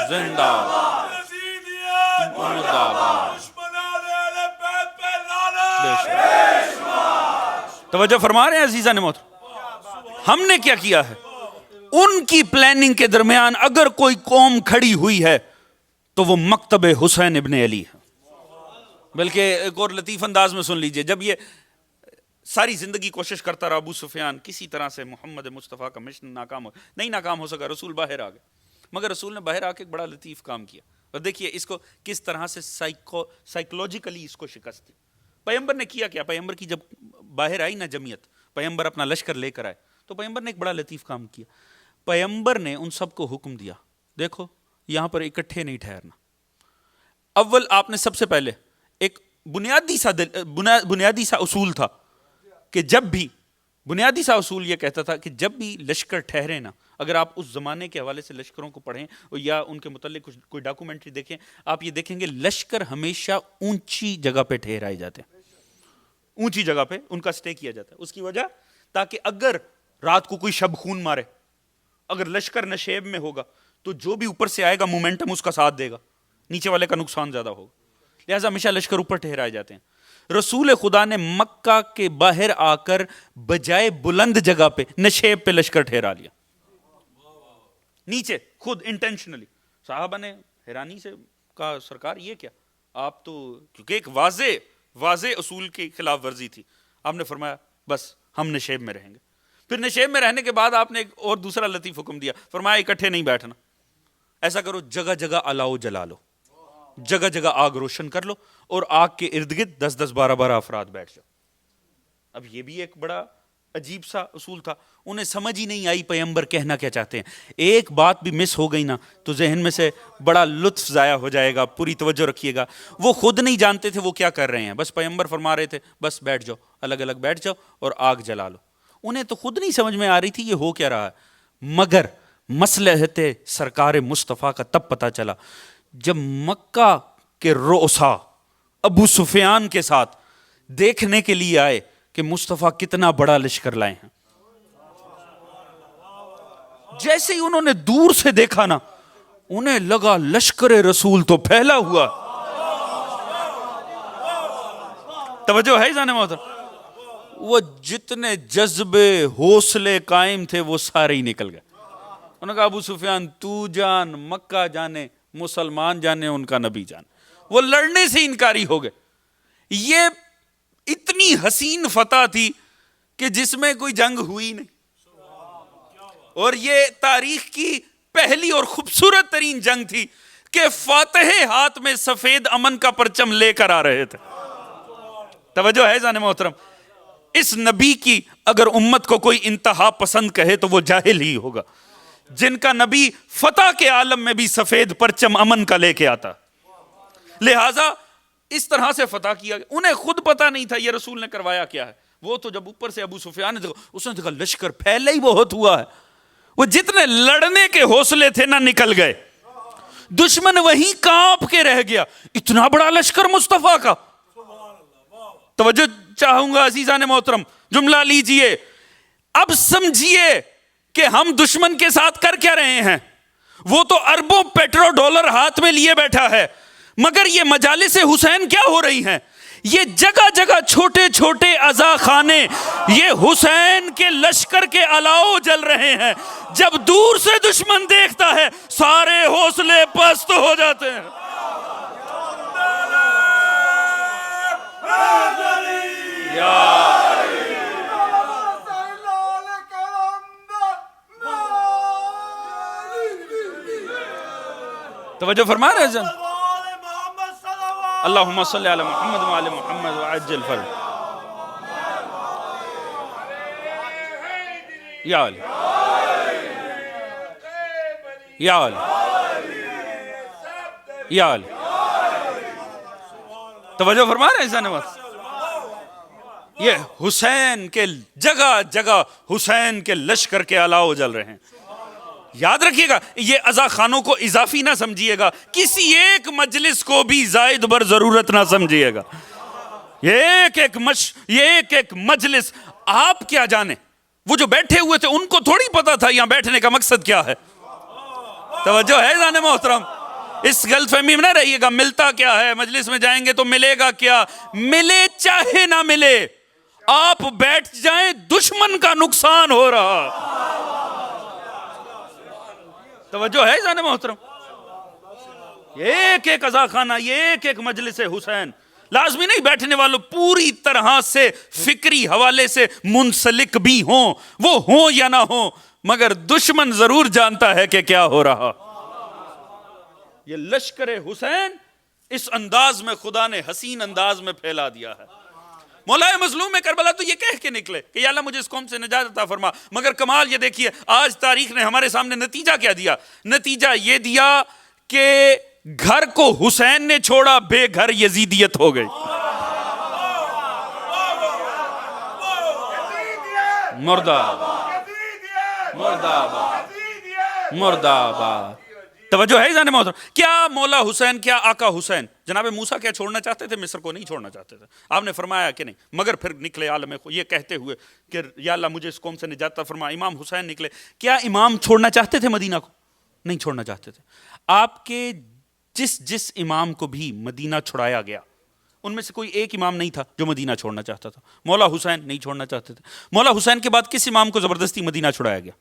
زندہ توجہ فرما رہے ہیں عزیزان محترم؟ ہم نے کیا کیا ہے؟ ان کی پلاننگ کے درمیان اگر کوئی قوم کھڑی ہوئی ہے تو وہ مکتب حسین ابن علی ہے. بلکہ ایک اور لطیف انداز میں سن لیجئے، جب یہ ساری زندگی کوشش کرتا رہا ابو سفیان کسی طرح سے محمد مصطفیٰ کا مشن ناکام ہو سکا، رسول باہر آ گئے. مگر رسول نے باہر آ کے ایک بڑا لطیف کام کیا، اور دیکھیے اس کو کس طرح سے سائیکولوجیکلی اس کو شکست دی. پیغمبر نے کیا کیا؟ پیغمبر کی جب باہر آئی نا جمعیت، پیغمبر اپنا لشکر لے کر آئے، تو پیغمبر نے ایک بڑا لطیف کام کیا. پیغمبر نے ان سب کو حکم دیا، دیکھو یہاں پر اکٹھے نہیں ٹھہرنا. اول آپ نے سب سے پہلے ایک بنیادی سا اصول تھا کہ جب بھی بنیادی سا اصول یہ کہتا تھا کہ جب بھی لشکر ٹھہرے نا، اگر آپ اس زمانے کے حوالے سے لشکروں کو پڑھیں یا ان کے متعلق کوئی ڈاکومنٹری دیکھیں، آپ یہ دیکھیں گے لشکر ہمیشہ اونچی جگہ پہ ٹھہرائے جاتے ہیں، اونچی جگہ پہ ان کا سٹے کیا جاتا ہے. اس کی وجہ تاکہ اگر رات کو کوئی شب خون مارے، اگر لشکر نشیب میں ہوگا تو جو بھی اوپر سے آئے گا مومنٹم اس کا ساتھ دے گا، نیچے والے کا نقصان زیادہ ہوگا. لہٰذا ہمیشہ لشکر اوپر ٹھہرائے جاتے ہیں. رسول خدا نے مکہ کے باہر آ کر بجائے بلند جگہ پہ نشیب پہ لشکر ٹھہرا لیا، نیچے خود انٹینشنلی. صحابہ نے حیرانی سے کہا سرکار یہ کیا؟ آپ تو، کیونکہ ایک واضح اصول کی خلاف ورزی تھی. آپ نے فرمایا بس ہم نشیب میں رہیں گے. پھر نشیب میں رہنے کے بعد آپ نے ایک اور دوسرا لطیف حکم دیا، فرمایا اکٹھے نہیں بیٹھنا، ایسا کرو جگہ جگہ الاؤ جلا لو، جگہ جگہ آگ روشن کر لو، اور آگ کے ارد گرد 10 12 افراد بیٹھ جاؤ. اب یہ بھی ایک بڑا عجیب سا اصول تھا، انہیں سمجھ ہی نہیں آئی پیغمبر کہنا کیا چاہتے ہیں. ایک بات بھی مس ہو گئی نا تو ذہن میں سے بڑا لطف ضائع ہو جائے گا. پوری توجہ رکھیے گا. وہ خود نہیں جانتے تھے وہ کیا کر رہے ہیں، بس پیغمبر فرما رہے تھے بس بیٹھ جاؤ، الگ الگ بیٹھ جاؤ اور آگ جلا لو. انہیں تو خود نہیں سمجھ میں آ رہی تھی یہ ہو کیا رہا ہے. مگر مصلحت سرکار مصطفیٰ کا تب پتہ چلا جب مکہ کے رؤسا ابو سفیان کے ساتھ دیکھنے کے لیے آئے کہ مصطفیٰ کتنا بڑا لشکر لائے ہیں. جیسے ہی انہوں نے دور سے دیکھا نا، انہیں لگا لشکر رسول تو پھیلا ہوا. توجہ ہے جانے محترم؟ وہ جتنے جذبے حوصلے قائم تھے وہ سارے ہی نکل گئے. انہوں نے کہا ابو سفیان تو جان، مکہ جانے، مسلمان جانے، ان کا نبی جانے. وہ لڑنے سے انکاری ہو گئے. یہ اتنی حسین فتح تھی کہ جس میں کوئی جنگ ہوئی نہیں، اور یہ تاریخ کی پہلی اور خوبصورت ترین جنگ تھی کہ فاتح ہاتھ میں سفید امن کا پرچم لے کر آ رہے تھے. توجہ ہے جانے محترم؟ اس نبی کی اگر امت کو کوئی انتہا پسند کہے تو وہ جاہل ہی ہوگا، جن کا نبی فتح کے عالم میں بھی سفید پرچم امن کا لے کے آتا. لہٰذا اس طرح سے فتح کیا. انہیں خود پتا نہیں تھا یہ رسول نے کروایا کیا ہے. وہ تو جب اوپر سے ابو سفیان نے دیکھا، اس نے دیکھا لشکر پھیلا ہی بہت ہوا ہے. وہ جتنے لڑنے کے حوصلے تھے نہ نکل گئے. دشمن وہیں کانپ کے رہ گیا. اتنا بڑا لشکر مصطفیٰ کا. توجہ چاہوں گا عزیزان محترم، جملہ لیجئے. اب سمجھیے کہ ہم دشمن کے ساتھ کر کیا رہے ہیں. وہ تو اربوں پیٹرو ڈالر ہاتھ میں لیے بیٹھا ہے، مگر یہ مجالس حسین کیا ہو رہی ہیں؟ یہ جگہ جگہ چھوٹے چھوٹے عزا خانے یہ حسین کے لشکر کے الاؤ جل رہے ہیں. جب دور سے دشمن دیکھتا ہے سارے حوصلے پست ہو جاتے ہیں. توجہ فرما رہے ہیں؟ اللہم صلی علی محمد وعلی محمد وعجل فرج. یا علی یا علی یا علی. توجہ فرما رہے ہیں اس نواز. یہ حسین کے جگہ جگہ حسین کے لشکر کے الاؤ جل رہے ہیں. یاد رکھیے گا یہ عزا خانوں کو اضافی نہ سمجھیے گا, کسی ایک مجلس کو بھی زائد بر ضرورت نہ سمجھیے گا. یہ ایک ایک مجلس آپ کیا جانے, وہ جو بیٹھے ہوئے تھے ان کو تھوڑی پتا تھا یہاں بیٹھنے کا مقصد کیا ہے. توجہ ہے جانے محترم, اس غلط فہمی میں نہ رہیے گا. ملتا کیا ہے, مجلس میں جائیں گے تو ملے گا کیا؟ ملے چاہے نہ ملے, آپ بیٹھ جائیں دشمن کا نقصان ہو رہا. توجہ ہے جانے محترم. یہ ایک ایک عزا خانہ, یہ ایک ایک مجلس حسین, لازمی نہیں بیٹھنے والوں پوری طرح سے فکری حوالے سے منسلک بھی ہوں, وہ ہوں یا نہ ہوں, مگر دشمن ضرور جانتا ہے کہ کیا ہو رہا. یہ لشکر حسین اس انداز میں خدا نے حسین انداز میں پھیلا دیا ہے. مولا مظلوم کربلا تو یہ کہہ کے نکلے کہ یا اللہ مجھے اس قوم سے نجات عطا فرما, مگر کمال یہ دیکھیے آج تاریخ نے ہمارے سامنے نتیجہ کیا دیا. نتیجہ یہ دیا کہ گھر کو حسین نے چھوڑا, بے گھر یزیدیت ہو گئی. مردہ مردہ مردہ باد. توجہ ہے جانے محترم. کیا مولا حسین, کیا آقا حسین جناب موسیٰ کیا چھوڑنا چاہتے تھے؟ مصر کو نہیں چھوڑنا چاہتے تھے. آپ نے فرمایا کہ نہیں, مگر پھر نکلے عالم یہ کہتے ہوئے کہ یا اللہ مجھے اس قوم سے نجات عطا فرما. امام حسین نکلے. کیا امام چھوڑنا چاہتے تھے مدینہ کو؟ نہیں چھوڑنا چاہتے تھے. آپ کے جس امام کو بھی مدینہ چھڑایا گیا ان میں سے کوئی ایک امام نہیں تھا جو مدینہ چھوڑنا چاہتا تھا. مولا حسین نہیں چھوڑنا چاہتے تھے. مولا حسین کے بعد کس امام کو زبردستی مدینہ چھڑایا گیا؟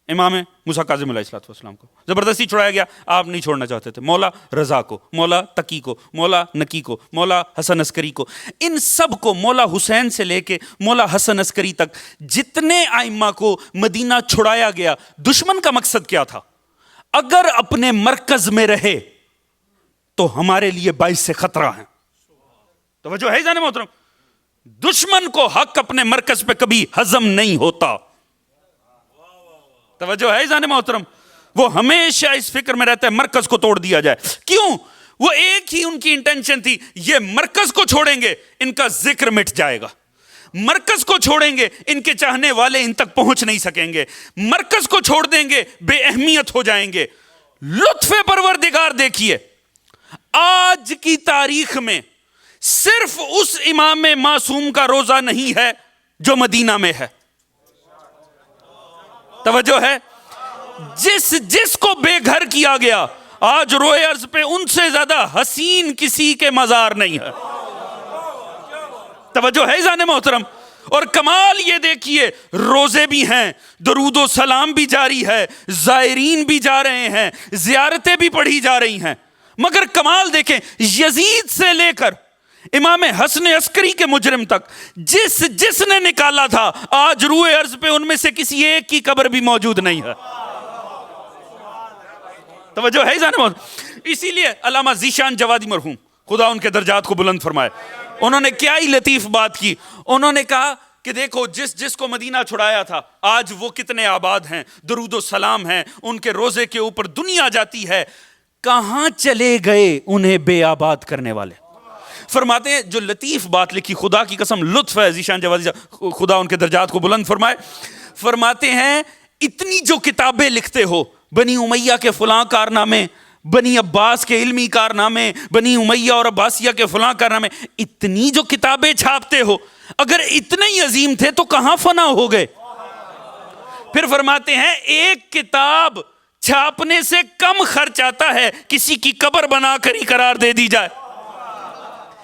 امام موسیٰ کاظم علیہ السلام کو زبردستی چھڑایا گیا. آپ نہیں چھوڑنا چاہتے تھے. مولا رضا کو, مولا تقی کو, مولا نقی کو, مولا حسن عسکری کو, ان سب کو, مولا حسین سے لے کے مولا حسن عسکری تک جتنے ائمہ کو مدینہ چھڑایا گیا, دشمن کا مقصد کیا تھا؟ اگر اپنے مرکز میں رہے تو ہمارے لیے باعث سے خطرہ ہیں. توجہ ہے جانے محترم, دشمن کو حق اپنے مرکز پہ کبھی ہضم نہیں ہوتا. توجہ ہے جانے محترم, وہ ہمیشہ اس فکر میں رہتا ہے مرکز کو توڑ دیا جائے. کیوں؟ وہ ایک ہی ان کی انٹینشن تھی, یہ مرکز کو چھوڑیں گے ان کا ذکر مٹ جائے گا, مرکز کو چھوڑیں گے ان کے چاہنے والے ان تک پہنچ نہیں سکیں گے, مرکز کو چھوڑ دیں گے بے اہمیت ہو جائیں گے. لطف پروردگار دیکھیے, آج کی تاریخ میں صرف اس امام معصوم کا روزہ نہیں ہے جو مدینہ میں ہے. توجہ ہے, جس کو بے گھر کیا گیا, آج روئے ارض پہ ان سے زیادہ حسین کسی کے مزار نہیں ہے. توجہ ہے جانے محترم. اور کمال یہ دیکھیے, روزے بھی ہیں, درود و سلام بھی جاری ہے, زائرین بھی جا رہے ہیں, زیارتیں بھی پڑھی جا رہی ہیں, مگر کمال دیکھیں, یزید سے لے کر امام حسن عسکری کے مجرم تک جس نے نکالا تھا, آج روئے ارض پہ ان میں سے کسی ایک کی قبر بھی موجود نہیں ہے. توجہ ہے جانے محترم. اسی لیے علامہ ذیشان جوادی مرحوم, خدا ان کے درجات کو بلند فرمائے, انہوں نے کیا ہی لطیف بات کی. انہوں نے کہا کہ دیکھو جس کو مدینہ چھڑایا تھا آج وہ کتنے آباد ہیں, درود و سلام ہیں, ان کے روزے کے اوپر دنیا جاتی ہے. کہاں چلے گئے انہیں بے آباد کرنے والے؟ فرماتے ہیں, جو لطیف بات لکھی, خدا کی قسم لطف ہے ذیشان جوادی, خدا ان کے درجات کو بلند فرمائے. فرماتے ہیں اتنی جو کتابیں لکھتے ہو, بنی امیہ کے فلاں کارنامے, بنی عباس کے علمی کارنامے, بنی امیہ اور عباسیہ کے فلاں کارنامے, اتنی جو کتابیں چھاپتے ہو, اگر اتنے ہی عظیم تھے تو کہاں فنا ہو گئے؟ پھر فرماتے ہیں ایک کتاب چھاپنے سے کم خرچ آتا ہے کسی کی قبر بنا کر ہی قرار دے دی جائے.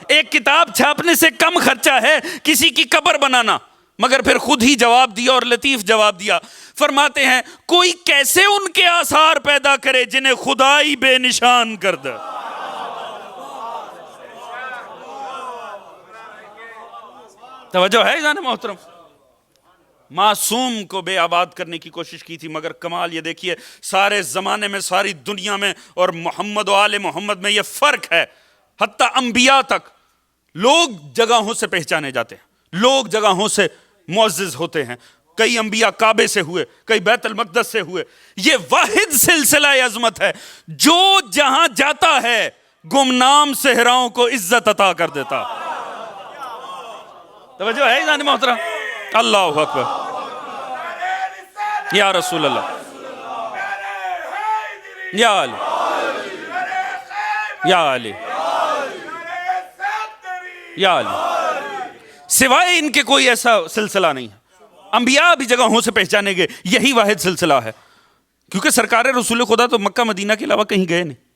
ایک کتاب چھاپنے سے کم خرچہ ہے کسی کی قبر بنانا, مگر پھر خود ہی جواب دیا اور لطیف جواب دیا. فرماتے ہیں کوئی کیسے ان کے آثار پیدا کرے جنہیں خدا ہی بے نشان کر دے. توجہ ہے جانے محترم. معصوم کو بے آباد کرنے کی کوشش کی تھی, مگر کمال یہ دیکھیے سارے زمانے میں, ساری دنیا میں, اور محمد و آل محمد میں یہ فرق ہے, حتیٰ انبیاء تک لوگ جگہوں سے پہچانے جاتے ہیں, لوگ جگہوں سے معزز ہوتے ہیں, کئی انبیاء کعبے سے ہوئے، کئی بیت المقدس سے ہوئے. یہ واحد سلسلہ عظمت ہے جو جہاں جاتا ہے گمنام صحراؤں کو عزت عطا کر دیتا. توجہ ہے جان محترم؟ اللہ اکبر. یا رسول اللہ، یا علی، یا علی، یا علی. سوائے ان کے کوئی ایسا سلسلہ نہیں ہے. انبیاء بھی جگہوں سے پہچانے گئے، یہی واحد سلسلہ ہے. کیونکہ سرکار رسول خدا تو مکہ مدینہ کے علاوہ کہیں گئے نہیں.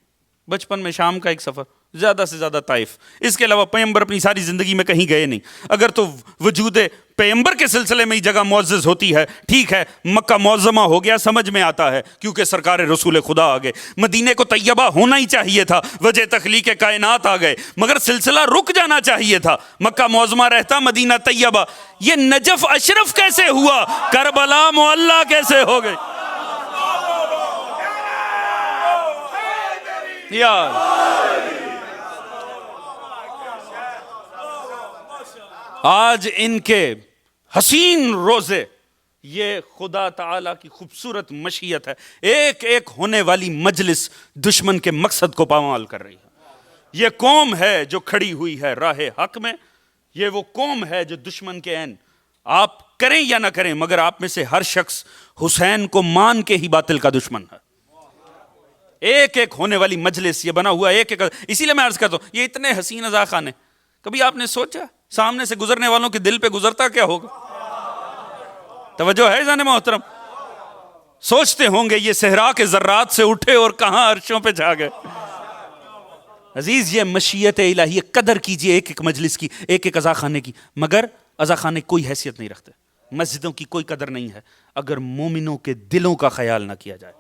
بچپن میں شام کا ایک سفر، زیادہ سے زیادہ طائف، اس کے علاوہ پیغمبر اپنی ساری زندگی میں کہیں گئے نہیں. اگر تو وجود پیغمبر کے سلسلے میں ہی جگہ معزز ہوتی ہے، ٹھیک ہے، مکہ معظمہ ہو گیا، سمجھ میں آتا ہے کیونکہ سرکار رسول خدا آ گئے. مدینے کو طیبہ ہونا ہی چاہیے تھا، وجہ تخلیق کائنات آ گئے، مگر سلسلہ رک جانا چاہیے تھا. مکہ معظمہ رہتا، مدینہ طیبہ. یہ نجف اشرف کیسے ہوا؟ کربلا معلی کیسے ہو گئی؟ آج ان کے حسین روزے یہ خدا تعالیٰ کی خوبصورت مشیت ہے. ایک ایک ہونے والی مجلس دشمن کے مقصد کو پامال کر رہی ہے. یہ قوم ہے جو کھڑی ہوئی ہے راہ حق میں. یہ وہ قوم ہے جو دشمن کے عین، آپ کریں یا نہ کریں، مگر آپ میں سے ہر شخص حسین کو مان کے ہی باطل کا دشمن ہے. ایک ایک ہونے والی مجلس یہ بنا ہوا ایک ایک. اسی لیے میں عرض کرتا ہوں یہ اتنے حسین عزا خانے، کبھی آپ نے سوچا سامنے سے گزرنے والوں کے دل پہ گزرتا کیا ہوگا؟ توجہ ہے جان محترم؟ سوچتے ہوں گے یہ صحرا کے ذرات سے اٹھے اور کہاں عرشوں پہ جا گئے. عزیز یہ مشیت الہی، قدر کیجئے ایک ایک مجلس کی، ایک ایک عزا خانے کی. مگر عزا خانے کوئی حیثیت نہیں رکھتے، مسجدوں کی کوئی قدر نہیں ہے اگر مومنوں کے دلوں کا خیال نہ کیا جائے.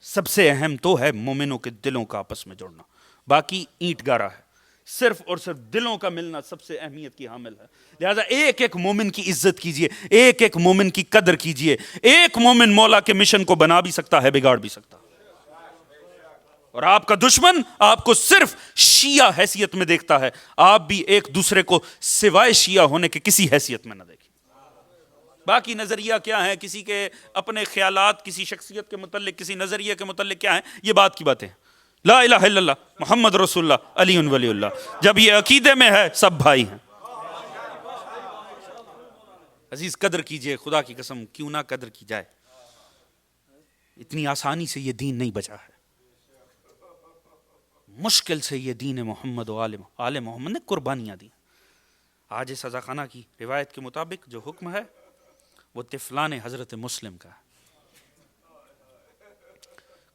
سب سے اہم تو ہے مومنوں کے دلوں کا آپس میں جوڑنا، باقی اینٹ گارا ہے. صرف اور صرف دلوں کا ملنا سب سے اہمیت کی حامل ہے. لہذا ایک ایک مومن کی عزت کیجئے، ایک ایک مومن کی قدر کیجئے. ایک مومن مولا کے مشن کو بنا بھی سکتا ہے، بگاڑ بھی سکتا ہے. اور آپ کا دشمن آپ کو صرف شیعہ حیثیت میں دیکھتا ہے، آپ بھی ایک دوسرے کو سوائے شیعہ ہونے کے کسی حیثیت میں نہ دیکھیں. باقی نظریہ کیا ہے، کسی کے اپنے خیالات کسی شخصیت کے متعلق، کسی نظریے کے متعلق کیا ہیں، یہ بات کی باتیں. لا الہ الا اللہ محمد رسول اللہ علی ولی اللہ. جب یہ عقیدے میں ہے سب بھائی ہیں. عزیز قدر کیجئے، خدا کی قسم کیوں نہ قدر کی جائے. اتنی آسانی سے یہ دین نہیں بچا ہے، مشکل سے یہ دین محمد و آل محمد نے قربانیاں دی. آج اس عزا خانہ کی روایت کے مطابق جو حکم ہے وہ طفلان حضرت مسلم کا ہے.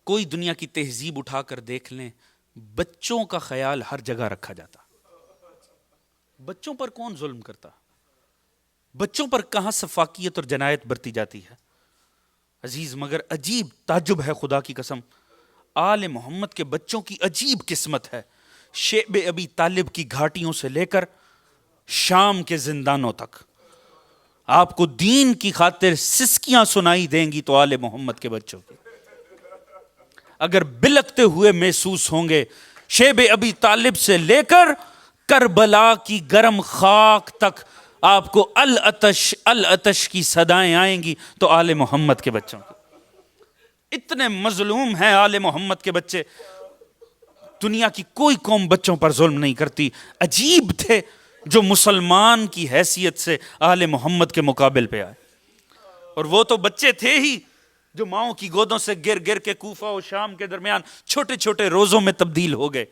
کوئی دنیا کی تہذیب اٹھا کر دیکھ لیں، بچوں کا خیال ہر جگہ رکھا جاتا. بچوں پر کون ظلم کرتا؟ بچوں پر کہاں سفاکیت اور جنایت برتی جاتی ہے؟ عزیز مگر عجیب تعجب ہے، خدا کی قسم آل محمد کے بچوں کی عجیب قسمت ہے. شیب ابی طالب کی گھاٹیوں سے لے کر شام کے زندانوں تک آپ کو دین کی خاطر سسکیاں سنائی دیں گی تو آل محمد کے بچوں کی اگر بلکتے ہوئے محسوس ہوں گے. شیب ابی طالب سے لے کر کربلا کی گرم خاک تک آپ کو العطش العطش کی صدائیں آئیں گی تو آل محمد کے بچوں کی. اتنے مظلوم ہیں آل محمد کے بچے، دنیا کی کوئی قوم بچوں پر ظلم نہیں کرتی. عجیب تھے جو مسلمان کی حیثیت سے آل محمد کے مقابل پہ آئے. اور وہ تو بچے تھے ہی جو ماؤں کی گودوں سے گر گر کے کوفہ و شام کے درمیان چھوٹے چھوٹے روزوں میں تبدیل ہو گئے.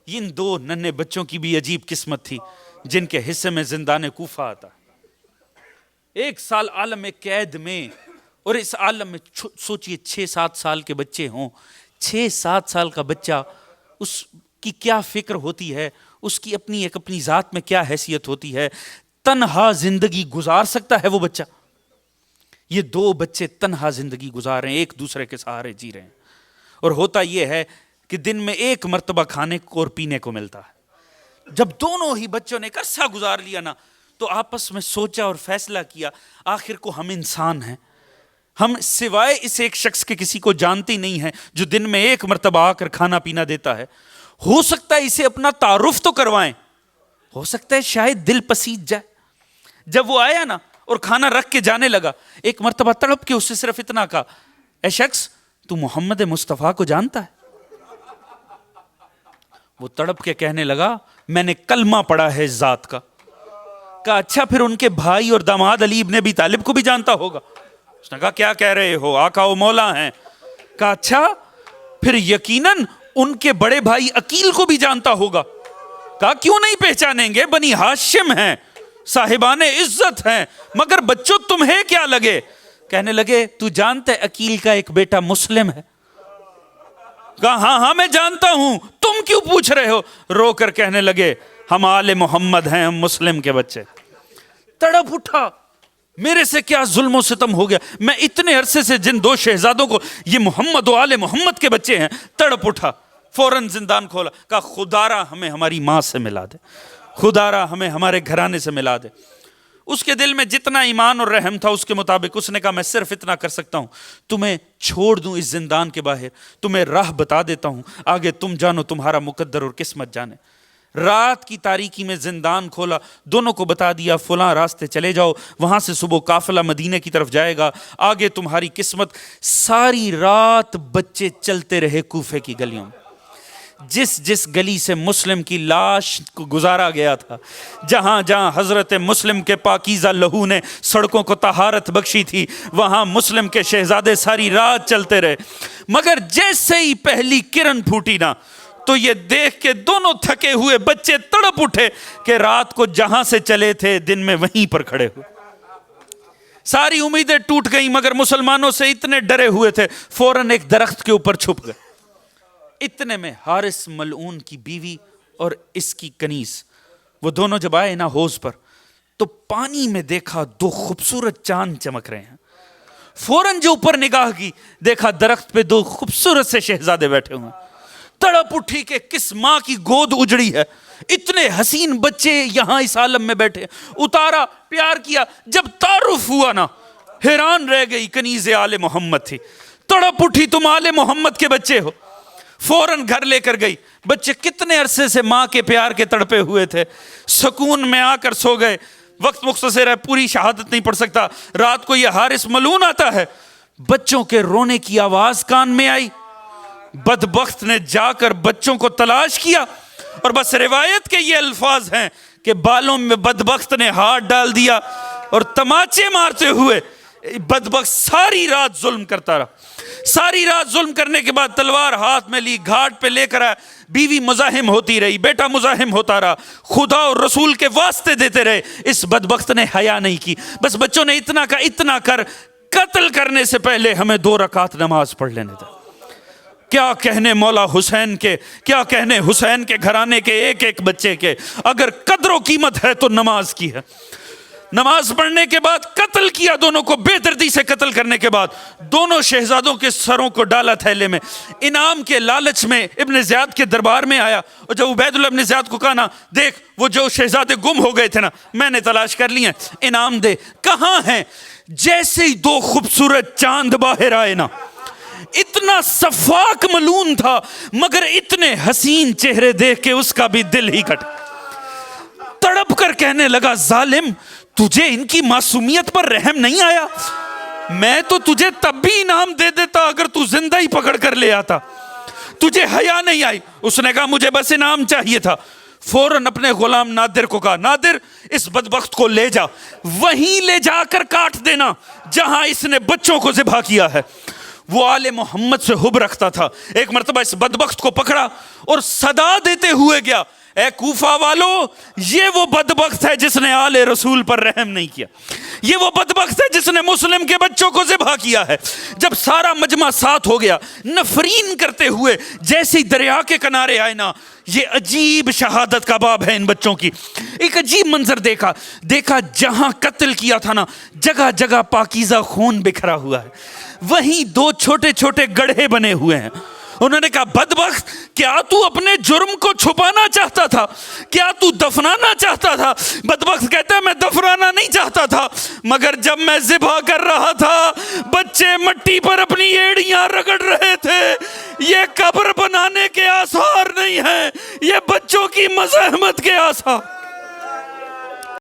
ان دو ننھے بچوں کی بھی عجیب قسمت تھی جن کے حصے میں زندان کوفہ آتا. 1 سال عالم قید میں، اور اس عالم میں سوچئے 6-7 سال کے بچے ہوں. 6-7 سال کا بچہ، اس کی کیا فکر ہوتی ہے، اس کی اپنی ذات میں کیا حیثیت ہوتی ہے. تنہا زندگی گزار سکتا ہے وہ بچہ؟ یہ 2 بچے تنہا زندگی گزار رہے ہیں، ایک دوسرے کے سہارے جی رہے ہیں. اور ہوتا یہ ہے کہ دن میں 1 مرتبہ کھانے کو اور پینے کو ملتا ہے. جب دونوں ہی بچوں نے ایک عرصہ گزار لیا نا تو آپس میں سوچا اور فیصلہ کیا آخر کو ہم انسان ہیں، ہم سوائے اس ایک شخص کے کسی کو جانتے نہیں ہیں جو دن میں 1 مرتبہ آ کر کھانا پینا دیتا ہے. ہو سکتا ہے اسے اپنا تعارف تو کروائیں، ہو سکتا ہے شاید دل پسیج جائے. جب وہ آیا نا اور کھانا رکھ کے جانے لگا. ایک مرتبہ تڑپ کے اس سے صرف اتنا کہا, اے شخص تو محمد مصطفیٰ کو جانتا ہے؟ وہ تڑپ کے کہنے لگا, میں نے کلمہ پڑھا ہے اس ذات کا. کہا اچھا پھر ان کے بھائی اور داماد علی ابن ابی طالب کو بھی جانتا ہوگا؟ اس نے کہا کیا کہہ رہے ہو, آقا و مولا ہیں. کہا اچھا پھر یقیناً ان کے بڑے بھائی عقیل کو بھی جانتا ہوگا. کہا کیوں نہیں پہچانیں گے, بنی ہاشم ہیں, صاحبان عزت ہیں, مگر بچوں تمہیں کیا لگے؟ کہنے لگے تو جانتا ہے عقیل کا ایک بیٹا مسلم ہے؟ کہا ہاں میں جانتا ہوں, تم کیوں پوچھ رہے ہو؟ رو کر کہنے لگے ہم آل محمد ہیں, ہم مسلم کے بچے. تڑپ اٹھا, میرے سے کیا ظلم و ستم ہو گیا, میں اتنے عرصے سے جن دو شہزادوں کو یہ محمد و آل محمد کے بچے ہیں. تڑپ اٹھا, فوراً زندان کھولا, کہا خدارا ہمیں ہماری ماں سے ملا دے, خدارا ہمیں ہمارے گھرانے سے ملا دے. اس کے دل میں جتنا ایمان اور رحم تھا اس کے مطابق اس نے کہا میں صرف اتنا کر سکتا ہوں, تمہیں چھوڑ دوں اس زندان کے باہر, تمہیں راہ بتا دیتا ہوں, آگے تم جانو, تمہارا مقدر اور قسمت جانے. رات کی تاریکی میں زندان کھولا, دونوں کو بتا دیا فلاں راستے چلے جاؤ, وہاں سے صبح قافلہ مدینے کی طرف جائے گا, آگے تمہاری قسمت. ساری رات بچے چلتے رہے کوفے کی گلیوں میں. جس گلی سے مسلم کی لاش کو گزارا گیا تھا, جہاں جہاں حضرت مسلم کے پاکیزہ لہو نے سڑکوں کو طہارت بخشی تھی, وہاں مسلم کے شہزادے ساری رات چلتے رہے. مگر جیسے ہی پہلی کرن پھوٹی نا, تو یہ دیکھ کے دونوں تھکے ہوئے بچے تڑپ اٹھے کہ رات کو جہاں سے چلے تھے دن میں وہیں پر کھڑے ہوئے. ساری امیدیں ٹوٹ گئیں, مگر مسلمانوں سے اتنے ڈرے ہوئے تھے فوراً ایک درخت کے اوپر چھپ گئے. اتنے میں حارث ملعون کی بیوی اور اس کی کنیز, وہ دونوں جب آئے نا حوض پر, تو پانی میں دیکھا دو خوبصورت چاند چمک رہے ہیں. فوراً جو اوپر نگاہ کی, دیکھا درخت پہ دو خوبصورت سے شہزادے بیٹھے ہوئے. تڑپ اٹھی کہ کس ماں کی گود اجڑی ہے, اتنے حسین بچے یہاں اس عالم میں بیٹھے. اتارا, پیار کیا, جب تعارف ہوا نا حیران رہ گئی, کنیز آل محمد تھی. تڑپ اٹھی تم آل محمد کے بچے ہو. فوراً گھر لے کر گئی. بچے کتنے عرصے سے ماں کے پیار کے تڑپے ہوئے تھے, سکون میں آ کر سو گئے. وقت مختصر ہے, پوری شہادت نہیں پڑھ سکتا. رات کو یہ حارث ملعون آتا ہے, بچوں کے رونے کی آواز کان میں آئی. بدبخت نے جا کر بچوں کو تلاش کیا, اور بس روایت کے یہ الفاظ ہیں کہ بالوں میں بدبخت نے ہاتھ ڈال دیا اور تماچے مارتے ہوئے بدبخت ساری رات ظلم کرتا رہا. ساری رات ظلم کرنے کے بعد تلوار ہاتھ میں لی, گھاٹ پہ لے کر آیا. بیوی مزاحم ہوتی رہی, بیٹا مزاحم ہوتا رہا, خدا اور رسول کے واسطے دیتے رہے. اس بدبخت نے حیا نہیں کی. بس بچوں نے اتنا کا اتنا کر, قتل کرنے سے پہلے ہمیں 2 رکعت نماز پڑھ لینے دے. کیا کہنے مولا حسین کے, کیا کہنے حسین کے گھرانے کے ایک ایک بچے کے. اگر قدر و قیمت ہے تو نماز کی ہے. نماز پڑھنے کے بعد قتل کیا دونوں کو, بے دردی سے قتل کرنے کے بعد دونوں شہزادوں کے سروں کو ڈالا تھیلے میں. انعام کے لالچ میں ابن زیاد کے دربار میں آیا, اور جب عبید اللہ ابن زیاد کو کہا نا, دیکھ وہ جو شہزادے گم ہو گئے تھے نا, میں نے تلاش کر لیے, انعام دے. کہاں ہیں؟ جیسے ہی 2 خوبصورت چاند باہر آئے نا, اتنا صفاک ملعون تھا, مگر اتنے حسین چہرے دیکھ کے اس کا بھی دل ہی کٹ. تڑپ کر کہنے لگا ظالم, تجھے ان کی معصومیت پر رحم نہیں آیا؟ میں تو تجھے تب بھی انعام دے دیتا اگر تو زندہ ہی پکڑ کر لے آتا. تجھے حیا نہیں آئی؟ اس نے کہا مجھے بس انعام چاہیے تھا. فوراً اپنے غلام نادر کو کہا, نادر اس بدبخت کو لے جا, وہیں لے جا کر کاٹ دینا جہاں اس نے بچوں کو ذبح کیا ہے. وہ آل محمد سے حب رکھتا تھا. ایک مرتبہ اس بدبخت کو پکڑا اور صدا دیتے ہوئے گیا, اے کوفہ والو, یہ وہ بدبخت ہے جس نے آل رسول پر رحم نہیں کیا. یہ وہ بدبخت ہے جس نے مسلم کے بچوں کو ذبح کیا ہے. جب سارا مجمع ساتھ ہو گیا, نفرین کرتے ہوئے جیسے دریا کے کنارے آئے نا, یہ عجیب شہادت کا باب ہے ان بچوں کی. ایک عجیب منظر دیکھا جہاں قتل کیا تھا نا, جگہ جگہ پاکیزہ خون بکھرا ہوا ہے, وہیں 2 چھوٹے چھوٹے گڑھے بنے ہوئے ہیں. انہوں نے کہا بدبخت, کیا تو اپنے جرم کو چھپانا چاہتا تھا؟ کیا تو دفنانا چاہتا تھا؟ بدبخت کہتا ہے میں دفنانا نہیں چاہتا تھا, مگر جب میں ذبح کر رہا تھا بچے مٹی پر اپنی ایڑیاں رگڑ رہے تھے. یہ قبر بنانے کے آثار نہیں ہیں, یہ بچوں کی مزاحمت کے آثار.